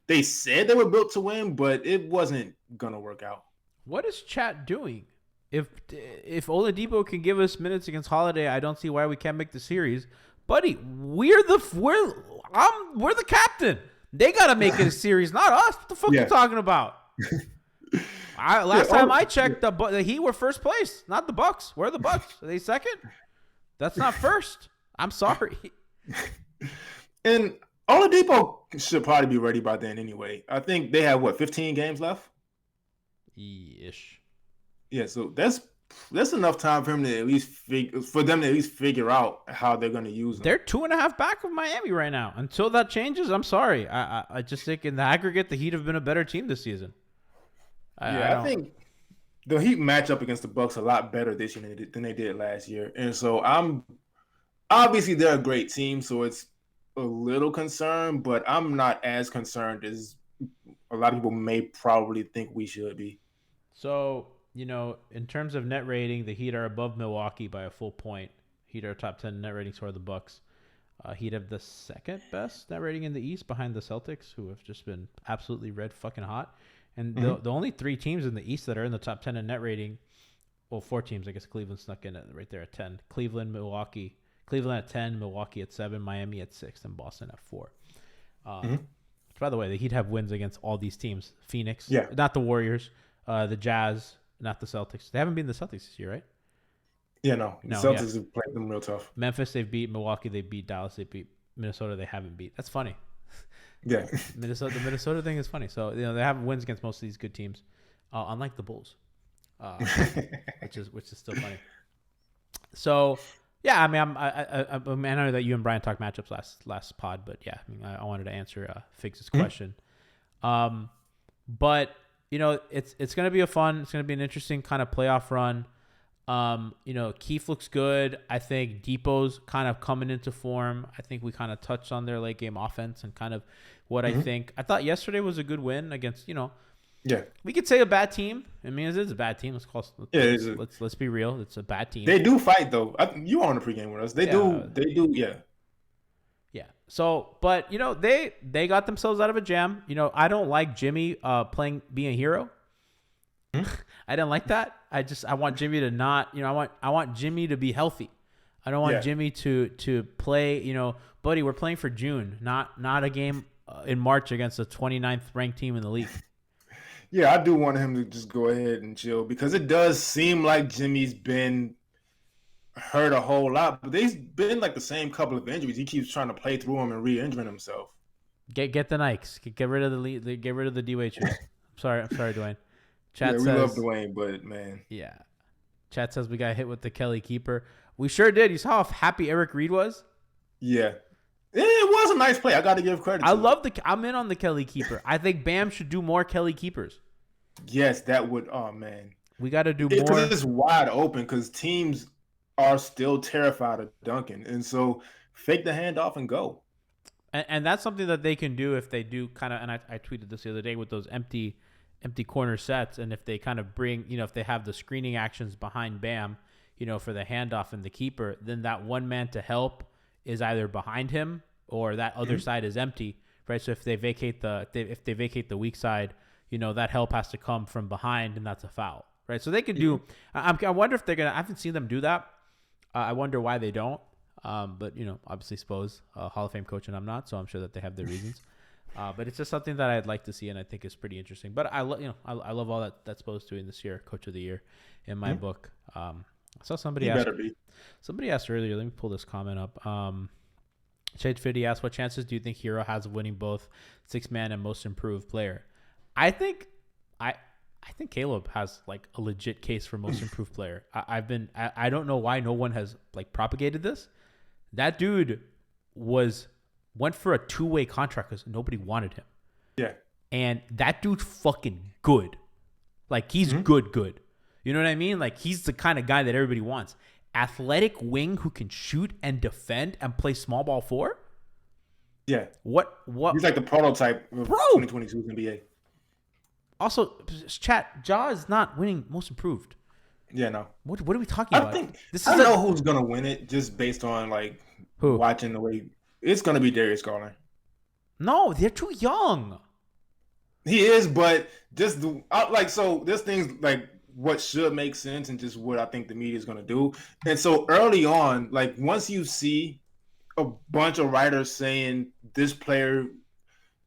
they said they were built to win, but it wasn't going to work out. What is chat doing? If Oladipo can give us minutes against Holiday, I don't see why we can't make the series. Buddy, we're the captain. They got to make it a series, not us. What the fuck are you talking about? Last time I checked, the Heat were first place, not the Bucks. Where are the Bucks? Are they second? That's not first. I'm sorry. And Oladipo should probably be ready by then anyway. I think they have 15 games left? Ish. Yeah, so that's enough time for him to at least figure out how they're going to use them. They're 2.5 back of Miami right now. Until that changes, I'm sorry. I just think in the aggregate, the Heat have been a better team this season. I think the Heat match up against the Bucks a lot better this year than they did last year. And so obviously they're a great team, so it's a little concerned, but I'm not as concerned as a lot of people may probably think we should be. So, in terms of net rating, the Heat are above Milwaukee by a full point. Heat are top 10 net ratings for the Bucks. Heat have the second best net rating in the East behind the Celtics, who have just been absolutely red fucking hot. And the only 3 teams in the East that are in the top 10 in net rating, 4 teams, I guess Cleveland snuck in right there at 10. Cleveland at 10, Milwaukee at 7, Miami at 6, and Boston at 4. By the way, the Heat have wins against all these teams. Phoenix, not the Warriors, the Jazz, not the Celtics. They haven't been the Celtics this year, right? Yeah, no. The Celtics have played them real tough. Memphis, they've beat. Milwaukee, they beat. Dallas, they beat. Minnesota, they haven't beat. That's funny. Yeah. The Minnesota thing is funny. So, they have wins against most of these good teams, unlike the Bulls, which is still funny. So, yeah, I know that you and Brian talked matchups last pod, but yeah, I wanted to answer Figs' question. But it's going to be it's going to be an interesting kind of playoff run. Keith looks good. I think Depot's kind of coming into form. I think we kind of touched on their late game offense and kind of what I think. I thought yesterday was a good win against, Yeah. we could say a bad team. I mean, it is a bad team. Let's be real. It's a bad team. They do fight though. You were on the pregame with us. They do. Yeah. Yeah. So, but they got themselves out of a jam. I don't like Jimmy being a hero. I didn't like that. I want Jimmy to not, I want Jimmy to be healthy. I don't want Jimmy to play, buddy, we're playing for June, not a game in March against the 29th ranked team in the league. Yeah, I do want him to just go ahead and chill because it does seem like Jimmy's been hurt a whole lot, but there's been like the same couple of injuries. He keeps trying to play through them and re-injuring himself. Get the Nikes. Get rid of the D-Way shoes. I'm sorry, Dwayne. Chat we says, love Dwayne, but man. Yeah. Chat says we got hit with the Kelly keeper. We sure did. You saw how happy Eric Reed was? Yeah. It was a nice play. I got to give credit to him. I'm in on the Kelly keeper. I think Bam should do more Kelly keepers. Yes, that would. Oh, man. We got to do more. Because it's wide open because teams are still terrified of Duncan. And so fake the handoff and go. And that's something that they can do if they do kind of, and I tweeted this the other day with those empty corner sets. And if they kind of bring, if they have the screening actions behind Bam, for the handoff and the keeper, then that one man to help is either behind him or that other side is empty, right? So if they vacate the weak side, that help has to come from behind, and that's a foul, right? So they could do. I wonder if they're gonna. I haven't seen them do that. I wonder why they don't. But obviously Spo's a Hall of Fame coach, and I'm not, so I'm sure that they have their reasons. But it's just something that I'd like to see, and I think is pretty interesting. But I love all that Spo's doing this year, Coach of the Year, in my book. I saw somebody asked earlier. Let me pull this comment up. Shade Fitty asked, "What chances do you think Herro has of winning both Sixth Man and Most Improved Player?" I think Caleb has like a legit case for Most Improved Player. I don't know why no one has like propagated this. That dude went for a 2-way contract because nobody wanted him. Yeah. And that dude's fucking good. Like, he's good. You know what I mean? Like, he's the kind of guy that everybody wants. Athletic wing who can shoot and defend and play small ball 4? Yeah. What? He's like the prototype of 2022's NBA. Also, chat, Ja is not winning Most Improved. Yeah, no. What are we talking about? I know who's going to win it just based on, like, who? Watching the way. It's going to be Darius Garland. No, they're too young. He is, but just this thing's like what should make sense and just what I think the media is going to do. And so early on, like once you see a bunch of writers saying this player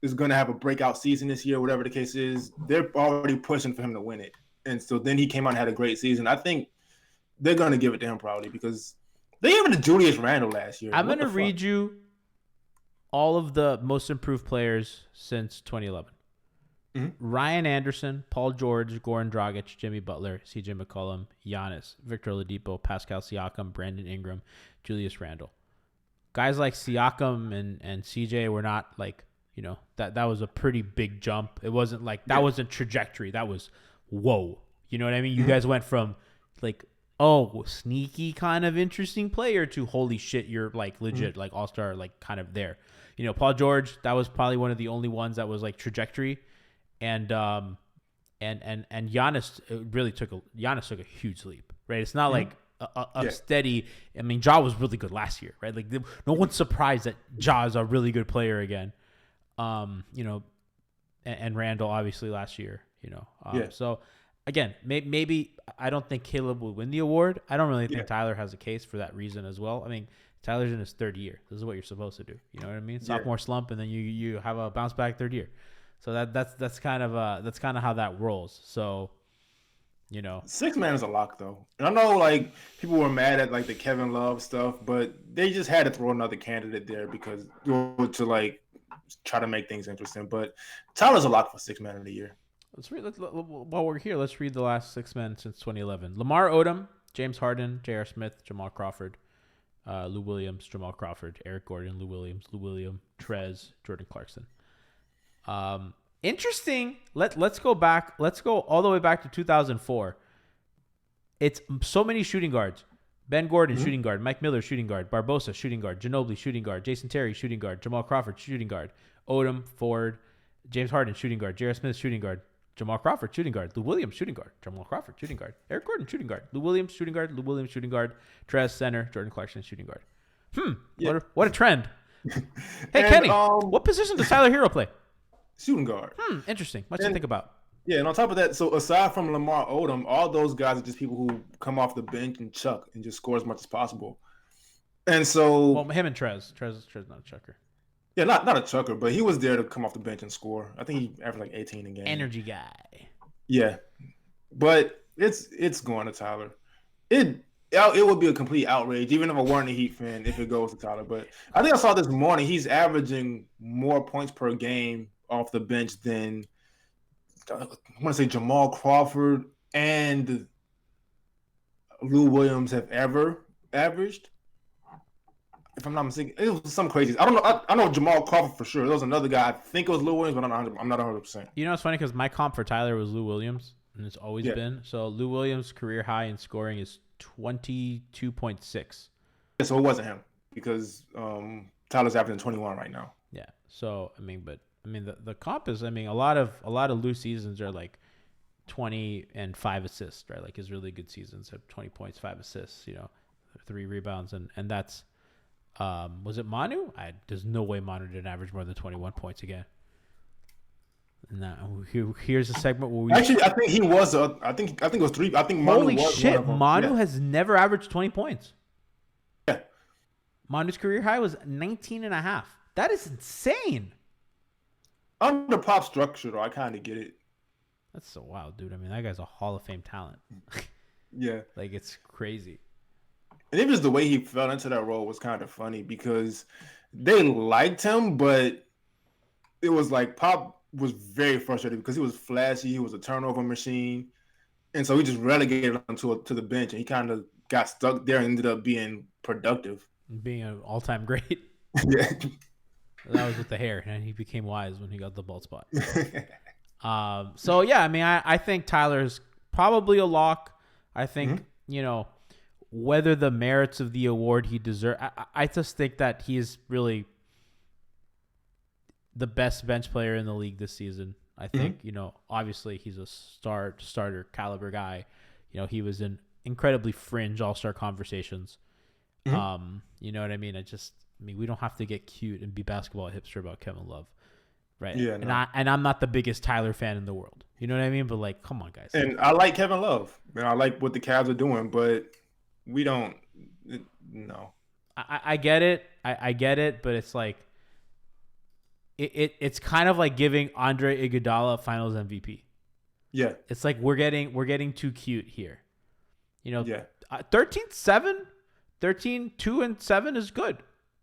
is going to have a breakout season this year, whatever the case is, they're already pushing for him to win it. And so then he came out and had a great season. I think they're going to give it to him probably because they gave it to Julius Randle last year. I'm going to read you all of the Most Improved players since 2011. Ryan Anderson, Paul George, Goran Dragic, Jimmy Butler, CJ McCollum, Giannis, Victor Oladipo, Pascal Siakam, Brandon Ingram, Julius Randle. Guys like Siakam and CJ were not like, that was a pretty big jump. It wasn't like, that wasn't trajectory. That was, whoa. You know what I mean? You guys went from like, oh, sneaky kind of interesting player to holy shit, you're like legit, like all-star, like kind of there. Paul George, that was probably one of the only ones that was like trajectory. And Giannis took a huge leap, right? It's not like a steady. I mean, Ja was really good last year, right? Like no one's surprised that Ja is a really good player again. And Randall obviously last year, So again, maybe I don't think Caleb will win the award. I don't really think Tyler has a case for that reason as well. I mean, Tyler's in his third year. This is what you're supposed to do. You know what I mean? Sophomore slump, and then you have a bounce back third year. So that's kind of how that rolls. So, Sixth Man is a lock though. And I know like people were mad at like the Kevin Love stuff, but they just had to throw another candidate there because to like try to make things interesting. But Tyler's a lock for Sixth Man of the Year. While we're here, let's read the last 6 men since 2011. Lamar Odom, James Harden, J.R. Smith, Jamal Crawford, Lou Williams, Jamal Crawford, Eric Gordon, Lou Williams, Trez, Jordan Clarkson. Interesting. Let's go back. Let's go all the way back to 2004. it's so many shooting guards. Ben Gordon, shooting guard. Mike Miller, shooting guard. Barbosa, shooting guard. Ginobili, shooting guard. Jason Terry, shooting guard. Jamal Crawford, shooting guard. Odom, forward. James Harden, shooting guard. J.R. Smith, shooting guard. Jamal Crawford, shooting guard. Lou Williams, shooting guard. Jamal Crawford, shooting guard. Eric Gordon, shooting guard. Lou Williams, shooting guard. Lou Williams, shooting guard. Trez, center. Jordan Clarkson, shooting guard. Yeah. What a trend. Hey, Kenny, what position does Tyler Herro play? Shooting guard. Interesting. Much to think about. Yeah, and on top of that, so aside from Lamar Odom, all those guys are just people who come off the bench and chuck and just score as much as possible. And so, well, him and Trez not a chucker. Yeah, not a chucker, but he was there to come off the bench and score. I think he averaged like 18 a game. Energy guy. Yeah, but it's going to Tyler. It would be a complete outrage, even if I weren't a Heat fan, if it goes to Tyler. But I think I saw this morning he's averaging more points per game off the bench than I want to say Jamal Crawford and Lou Williams have ever averaged. If I'm not mistaken, it was some crazy. I don't know. I know Jamal Crawford for sure. There was another guy. I think it was Lou Williams, but I'm not 100%. You know, it's funny because my comp for Tyler was Lou Williams, and it's always been. So Lou Williams' career high in scoring is 22.6. Yeah, so it wasn't him because Tyler's averaging 21 right now. Yeah. So the comp is, a lot of Lou seasons are like 20 and 5 assists, right? Like his really good seasons have 20 points, 5 assists, 3 rebounds, and that's. Was it Manu? There's no way Manu didn't average more than 21 points again. No, here's a segment where we actually. I think he was. I think it was 3. I think Manu holy was shit! One of them. Manu has never averaged 20 points. Yeah. Manu's career high was 19 and a half. That is insane. Under pop structure, though, I kind of get it. That's so wild, dude. That guy's a Hall of Fame talent. Yeah. Like, it's crazy. And even just the way he fell into that role was kind of funny because they liked him, but it was like Pop was very frustrated because he was flashy. He was a turnover machine. And so he just relegated him to the bench, and he kind of got stuck there and ended up being productive. Being an all-time great. Yeah. That was with the hair, and he became wise when he got the bald spot. So, yeah, I think Tyler's probably a lock. I think, whether the merits of the award he deserves, I just think that he is really the best bench player in the league this season. I think, obviously he's a starter caliber guy. He was in incredibly fringe all-star conversations. You know what I mean? We don't have to get cute and be basketball hipster about Kevin Love. Right. Yeah. And I'm not the biggest Tyler fan in the world. You know what I mean? But like, come on, guys. And I like Kevin Love. And I like what the Cavs are doing, but we don't no. I get it. I get it, but it's like it's kind of like giving Andre Iguodala Finals MVP. Yeah. It's like we're getting too cute here. 13-7, 13-2-7 is good,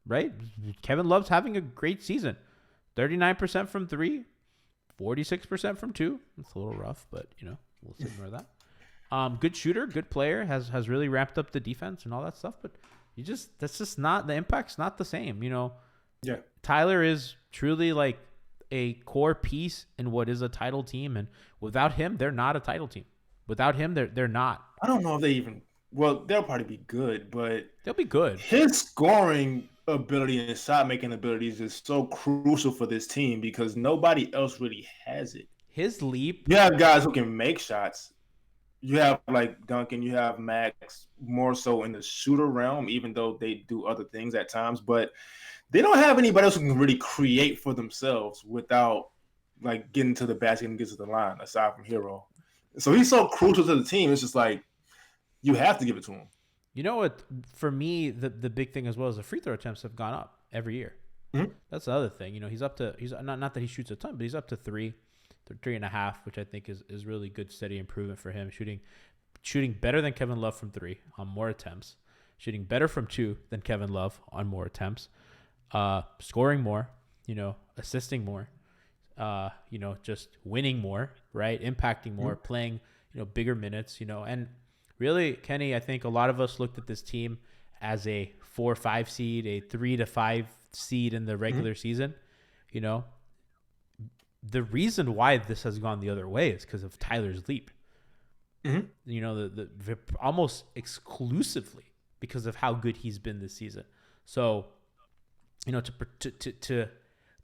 right? Kevin Love's having a great season. 39% from 3, 46% from 2. It's a little rough, but we'll ignore that. Good shooter, good player, has really ramped up the defense and all that stuff, but that's just not the impact's not the same, Yeah. Tyler is truly like a core piece in what is a title team, and without him, they're not a title team. Without him, they're not. I don't know if they even they'll probably be good, but they'll be good. His scoring ability and shot making ability is just so crucial for this team because nobody else really has it. His leap. You have guys who can make shots. You have like Duncan, you have Max, more so in the shooter realm, even though they do other things at times, but they don't have anybody else who can really create for themselves without like getting to the basket and get to the line, aside from Herro. So he's so crucial to the team. It's just like you have to give it to him. You know what? For me, the big thing as well is the free throw attempts have gone up every year. Mm-hmm. That's the other thing. He's up to not that he shoots a ton, but he's up to 3.5, which I think is really good, steady improvement for him. Shooting better than Kevin Love from 3 on more attempts. Shooting better from 2 than Kevin Love on more attempts. Scoring more. Assisting more. Just winning more. Right, impacting more, playing bigger minutes. And really, Kenny, I think a lot of us looked at this team as a 4 or 5 seed, a 3 to 5 seed in the regular season. The reason why this has gone the other way is because of Tyler's leap. You know, the almost exclusively because of how good he's been this season. So, you know, to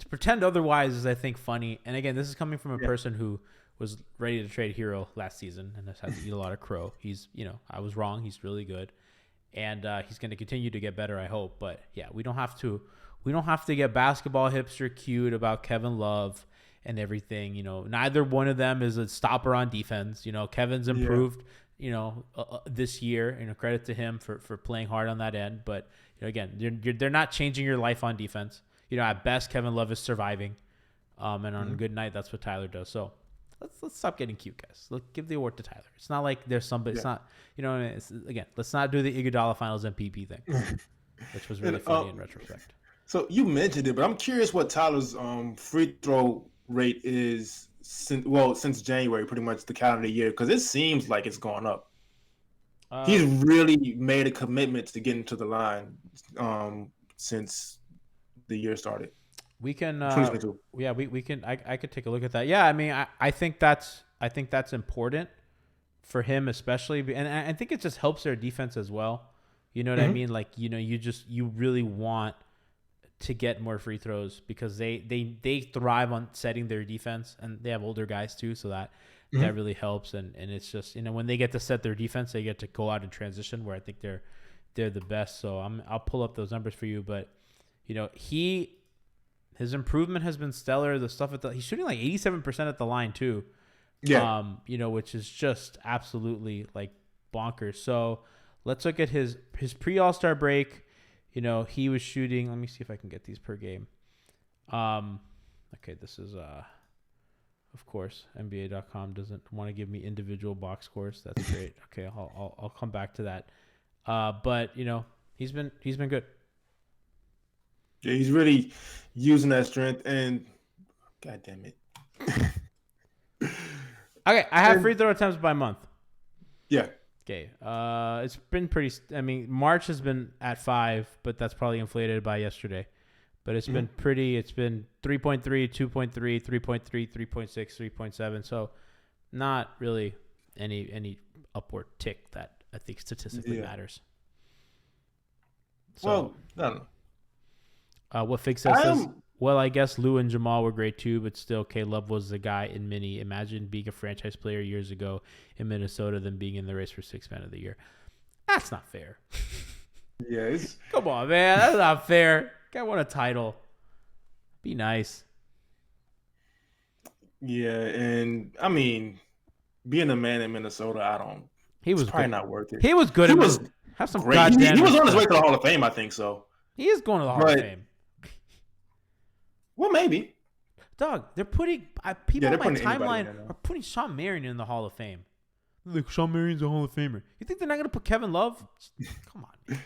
pretend otherwise is, I think, funny. And again, this is coming from a person who was ready to trade Herro last season and has had to eat a lot of crow. He's, you know, I was wrong. He's really good, and he's going to continue to get better, I hope. But yeah, we don't have to get basketball hipster cute about Kevin Love and everything. You know, neither one of them is a stopper on defense. You know, Kevin's improved. You know, this year. You know, credit to him for playing hard on that end. But you know, again, they're not changing your life on defense. You know, at best, Kevin Love is surviving, and on a good night, that's what Tyler does. So let's stop getting cute, guys. Let's give the award to Tyler. It's not like there's somebody. It's not, you know. It's, again, let's not do the Iguodala Finals MVP thing, which was really funny in retrospect. So you mentioned it, but I'm curious what Tyler's free throw rate is since January, pretty much the calendar year, because it seems like it's gone up. He's really made a commitment to getting to the line since the year started. We can, we can. I could take a look at that. Yeah, I mean, I think that's important for him, especially, and I think it just helps their defense as well. You know what I mean? Like, you know, you really want to get more free throws because they thrive on setting their defense, and they have older guys too, so that really helps. And it's just, you know, when they get to set their defense, they get to go out and transition, where I think they're the best. So I'll pull up those numbers for you, but you know, his improvement has been stellar. The stuff he's shooting like 87% at the line too. Yeah. You know, which is just absolutely like bonkers. So let's look at his pre-All-Star break. You know, he was shooting, let me see if I can get these per game. Okay, this is of course, NBA.com doesn't want to give me individual box scores. That's great. Okay, I'll come back to that. But you know, he's been good. Yeah, he's really using that strength, and God damn it. Okay, I have free throw attempts by month. Yeah. Okay. It's been pretty. I mean, March has been at 5, but that's probably inflated by yesterday. But it's been pretty. It's been 3.3, 2.3, 3.3, 3.6, 3.7. So, not really any upward tick that I think statistically matters. So, well, I don't know. What Fig says, well, I guess Lou and Jamal were great too, but still, K-Love was the guy in mini. Imagine being a franchise player years ago in Minnesota than being in the race for 6th Man of the Year. That's not fair. Yeah, come on, man. That's not fair. Guy won a title. Be nice. Yeah, and I mean, being a man in Minnesota, He was probably good. not worth it. He was good. He was have some great. goddamn. He was on his way to the Hall of Fame, I think so. He is going to the Hall of Fame. Well, maybe. Dog, they're putting people on my timeline are putting Shawn Marion in the Hall of Fame. Like, Shawn Marion's a Hall of Famer. You think they're not going to put Kevin Love? Come on, man.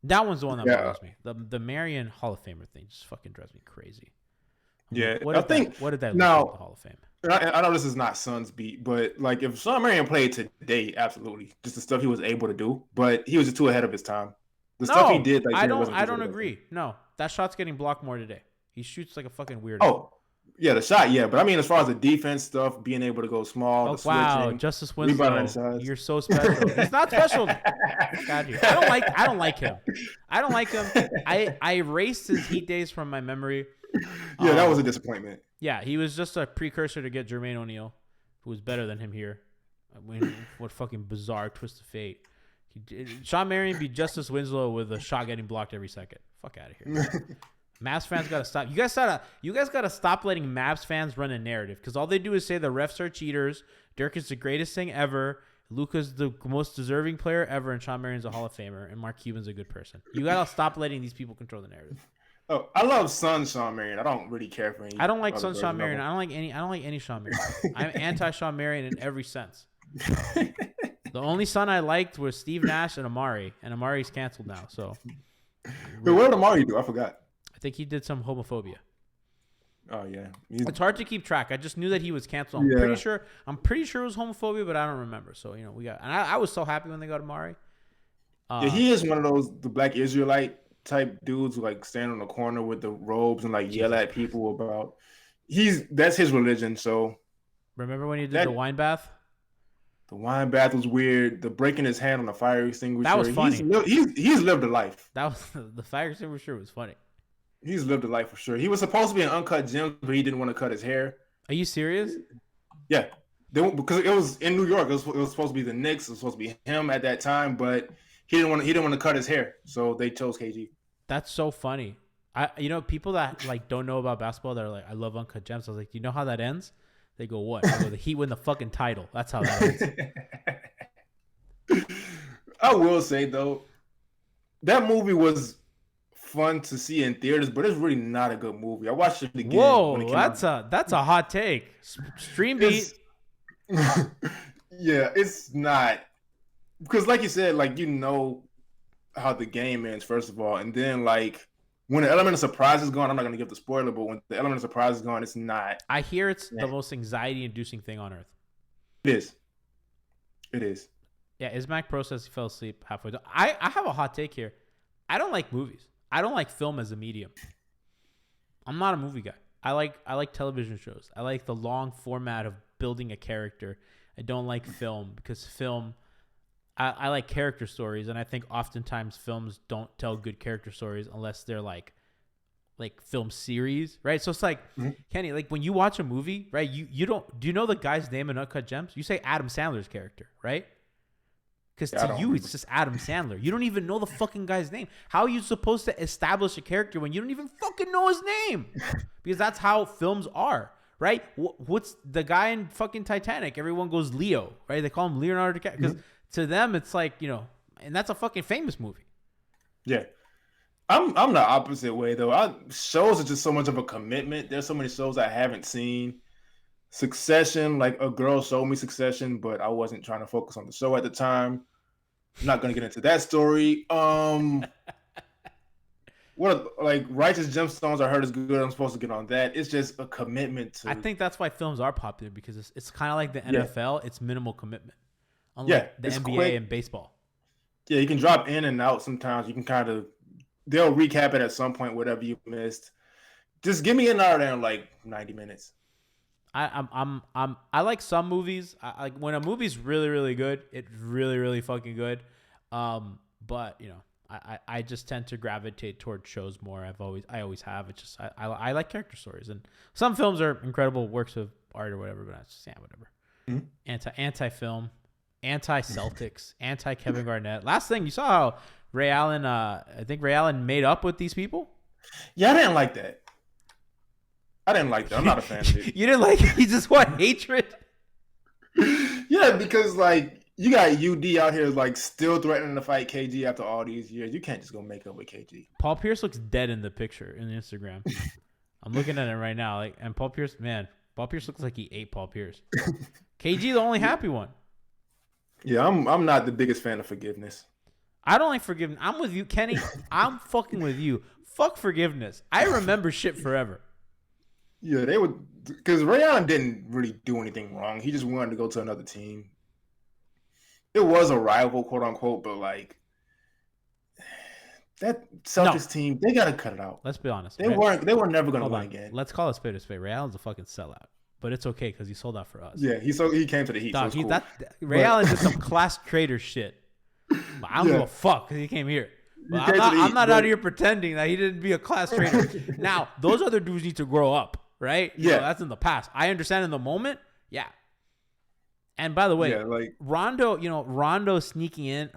That one's the one that bothers me. The Marion Hall of Famer thing just fucking drives me crazy. Yeah, what did that look like in the Hall of Fame? I know this is not Suns beat, but like if Shawn Marion played today, absolutely, just the stuff he was able to do. But he was just too ahead of his time. The stuff he did, like I don't agree. No, that shot's getting blocked more today. He shoots like a fucking weirdo. Oh, yeah, the shot, yeah. But I mean, as far as the defense stuff, being able to go small, oh, wow, Justice Winslow, you're so special. He's not special. God, I don't like him. I erased his Heat days from my memory. Yeah, that was a disappointment. Yeah, he was just a precursor to get Jermaine O'Neal, who was better than him here. I mean, what fucking bizarre twist of fate. Shawn Marion beat Justice Winslow with a shot getting blocked every second. Fuck out of here. Mavs fans gotta stop. You guys gotta stop letting Mavs fans run a narrative, because all they do is say the refs are cheaters. Dirk is the greatest thing ever. Luka's the most deserving player ever, and Shawn Marion's a Hall of Famer, and Mark Cuban's a good person. You gotta stop letting these people control the narrative. Oh, I love Son Shawn Marion. I don't really care for any. I don't like Son Shawn Marion. I don't like any Shawn Marion. I'm anti Shawn Marion in every sense. The only son I liked was Steve Nash and Amar'e, and Amari's canceled now. So, but what did Amar'e do? I forgot. I think he did some homophobia. Oh yeah, it's hard to keep track. I just knew that he was canceled. I'm pretty sure it was homophobia, but I don't remember. So we got. And I was so happy when they got Amar'e. Yeah, he is one of the Black Israelite type dudes who like stand on the corner with the robes and like yell at people about. That's his religion. So remember when he did the wine bath? The wine bath was weird. The breaking his hand on the fire extinguisher. That was funny. He's lived a life. That was the fire extinguisher was funny. He's lived a life for sure. He was supposed to be an Uncut Gems, but he didn't want to cut his hair. Are you serious? Yeah. Because it was in New York. It was supposed to be the Knicks. It was supposed to be him at that time, but he didn't want to cut his hair, so they chose KG. That's so funny. People that like don't know about basketball, they're like, I love Uncut Gems. I was like, you know how that ends? They go, what? I go, the Heat win the fucking title. That's how that ends. I will say though, that movie was fun to see in theaters, but it's really not a good movie. I watched it again. Whoa, that's a hot take. Stream beat. Yeah, it's not, because like you said, like how the game ends first of all, and then like when the element of surprise is gone, I'm not gonna give the spoiler, but when the element of surprise is gone, it's not. I hear it's the most anxiety-inducing thing on earth. It is. Yeah, Ismac Pro says he fell asleep halfway through. I have a hot take here. I don't like movies. I don't like film as a medium. I'm not a movie guy. I like television shows. I like the long format of building a character. I don't like film because film, I like character stories, and I think oftentimes films don't tell good character stories unless they're like film series, right? So it's like, Kenny, like when you watch a movie, right? Do you know the guy's name in Uncut Gems? You say Adam Sandler's character, right? Because to you, it's just Adam Sandler. You don't even know the fucking guy's name. How are you supposed to establish a character when you don't even fucking know his name? Because that's how films are, right? What's the guy in fucking Titanic? Everyone goes Leo, right? They call him Leonardo DiCaprio. Because to them, it's like, and that's a fucking famous movie. Yeah. I'm the opposite way, though. Shows are just so much of a commitment. There's so many shows I haven't seen. Succession, like a girl showed me Succession, but I wasn't trying to focus on the show at the time. I'm not going to get into that story. Righteous Gemstones I heard is good. I'm supposed to get on that. It's just a commitment to. I think that's why films are popular, because it's kind of like the NFL. It's minimal commitment. Unlike the NBA quick. And baseball. Yeah, you can drop in and out sometimes. You can they'll recap it at some point, whatever you missed. Just give me an hour there in like 90 minutes. I like some movies. I like when a movie's really, really good. It's really, really fucking good. But I just tend to gravitate toward shows more. I always have. It's just I like character stories, and some films are incredible works of art or whatever. But that's just whatever. Mm-hmm. Anti-film, anti-Celtics, anti-Kevin Garnett. Last thing, you saw how Ray Allen. I think Ray Allen made up with these people. Yeah, I didn't like that. I'm not a fan of it. You didn't like it? You just want hatred? Yeah, because like you got UD out here like still threatening to fight KG after all these years. You can't just go make up with KG. Paul Pierce looks dead in the picture in the Instagram. I'm looking at it right now. And Paul Pierce looks like he ate Paul Pierce. KG the only happy one. Yeah, I'm not the biggest fan of forgiveness. I don't like forgiveness. I'm with you, Kenny. I'm fucking with you. Fuck forgiveness. I remember shit forever. Yeah, they would, because Ray Allen didn't really do anything wrong. He just wanted to go to another team. It was a rival, quote unquote, but like that Celtics team, they gotta cut it out. Let's be honest. They were never gonna win again. Let's call a spade a spade. Ray Allen's a fucking sellout, but it's okay because he sold out for us. Yeah, he came to the Heat. Dog, so cool. Ray Allen did some class trader shit. I don't give a fuck because he came here. I'm not out here pretending that he didn't be a class trader. Now, those other dudes need to grow up. Right? Yeah. That's in the past. I understand in the moment. Yeah. And by the way, Rondo sneaking in.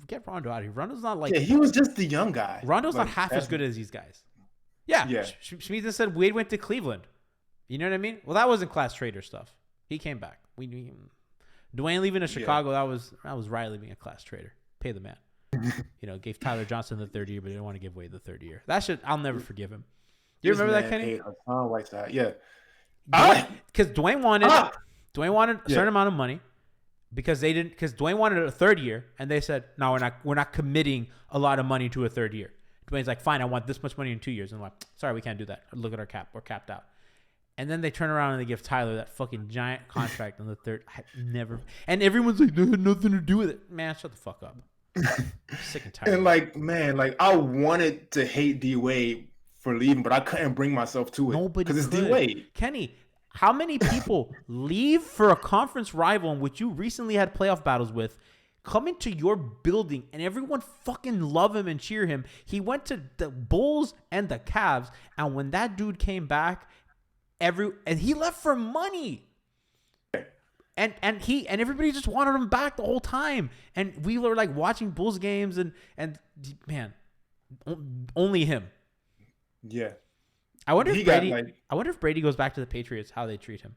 Get Rondo out of here. Rondo's not like. Yeah, he was just the young guy. Rondo's not half as good as these guys. Yeah. Schmieden said Wade went to Cleveland. You know what I mean? Well, that wasn't class trader stuff. He came back. Dwyane leaving to Chicago, that was Riley being a class trader. Pay the man. Gave Tyler Johnson the third year, but didn't want to give Wade the third year. That shit, I'll never forgive him. You remember that, Kenny? Yeah. Because Dwyane wanted a certain amount of money because Dwyane wanted a third year, and they said, no, we're not committing a lot of money to a third year. Dwayne's like, fine, I want this much money in 2 years. And I'm like, sorry, we can't do that. Look at our cap. We're capped out. And then they turn around and they give Tyler that fucking giant contract on the third. And everyone's like, that had nothing to do with it. Man, shut the fuck up. I'm sick and tired. And I wanted to hate D Wade for leaving, but I couldn't bring myself to it. Nobody because it's could. D Wade. Kenny, How many people leave for a conference rival in which you recently had playoff battles with, come into your building, and everyone fucking love him and cheer him? He went to the Bulls and the Cavs, and when that dude came back, and he left for money. And everybody just wanted him back the whole time. And we were like watching Bulls games and man, only him. Yeah. I wonder if Brady goes back to the Patriots, how they treat him.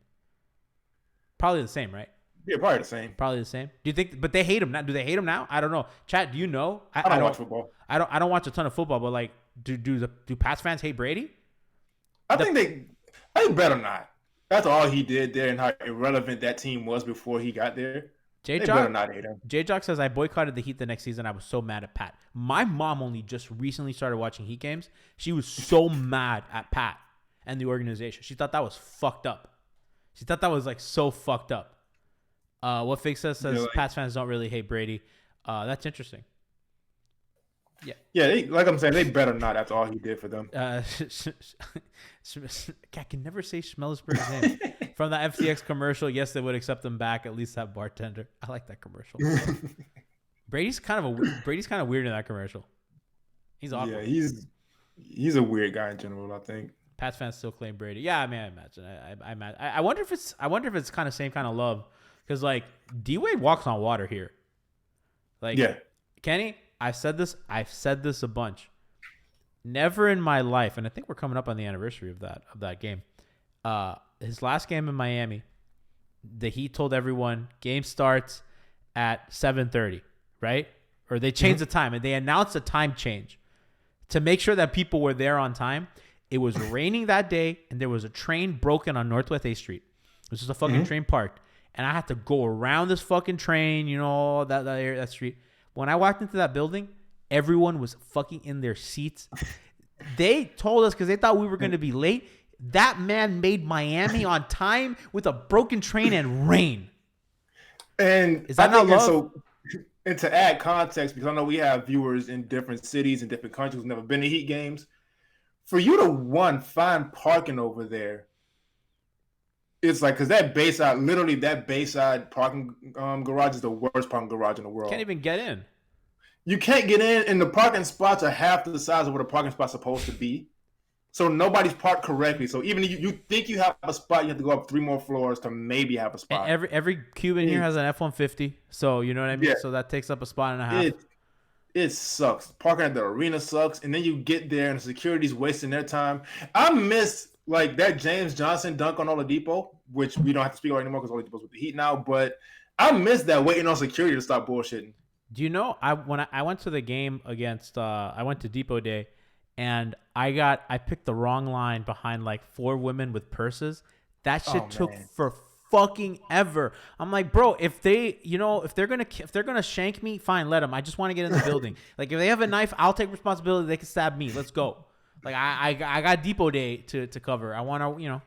Probably the same, right? Yeah, probably the same. Probably the same. Do you think? But they hate him now. Do they hate him now? I don't know. Chat, do you know? I don't watch football. I don't watch a ton of football, but like, do Pats fans hate Brady? I think they better not. That's all he did there and how irrelevant that team was before he got there. They better not hate him. J-Jock says, I boycotted the Heat the next season. I was so mad at Pat. My mom only just recently started watching Heat games. She was so mad at Pat and the organization. She thought that was fucked up. She thought that was like so fucked up. What Fig says Pats fans don't really hate Brady. That's interesting. Yeah. Like I'm saying, they better not. That's all he did for them. I can never say Schmellisberg's name. From the FTX commercial, yes, they would accept him back. At least that bartender. I like that commercial. Brady's kind of weird in that commercial. He's awkward. Yeah, he's a weird guy in general, I think. Pats fans still claim Brady. Yeah, I mean, I imagine. I wonder if it's kind of same kind of love, because like D-Wade walks on water here. Like, yeah, Kenny. I've said this a bunch. Never in my life, and I think we're coming up on the anniversary of that game. His last game in Miami, the Heat told everyone game starts at 7:30, right? Or they changed the time, and they announced a time change to make sure that people were there on time. It was raining that day, and there was a train broken on Northwest 8th Street. This is a fucking train parked, and I had to go around this fucking train, that street. When I walked into that building, everyone was fucking in their seats. They told us because they thought we were going to be late. That man made Miami on time with a broken train and rain. And is that not love? So, and to add context, because I know we have viewers in different cities and different countries who've never been to Heat games. For you to find parking over there, it's like, because that Bayside parking garage is the worst parking garage in the world. Can't even get in. You can't get in, and the parking spots are half the size of what a parking spot's supposed to be. So nobody's parked correctly. So even if you think you have a spot, you have to go up 3 more floors to maybe have a spot. And every cube in here has an F-150, so you know what I mean? Yeah. So that takes up a spot and a half. It sucks. Parking at the arena sucks, and then you get there and the security's wasting their time. I miss like that James Johnson dunk on Oladipo, which we don't have to speak about anymore because Oladipo's with the Heat now. But I miss that waiting on security to stop bullshitting. Do you know when I went to the game against I went to Depot Day, and I picked the wrong line behind like 4 women with purses. That shit took for fucking ever. I'm like, bro, if they're gonna shank me, fine, let them. I just want to get in the building. Like if they have a knife, I'll take responsibility. They can stab me. Let's go. Like I got Depot Day to cover. I want to,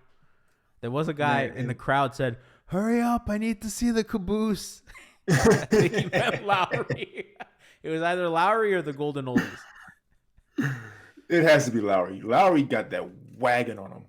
there was a guy in the crowd said, "Hurry up, I need to see the caboose." I think he meant Lowry. It was either Lowry or the Golden Oldies. It has to be Lowry. Lowry got that wagon on him.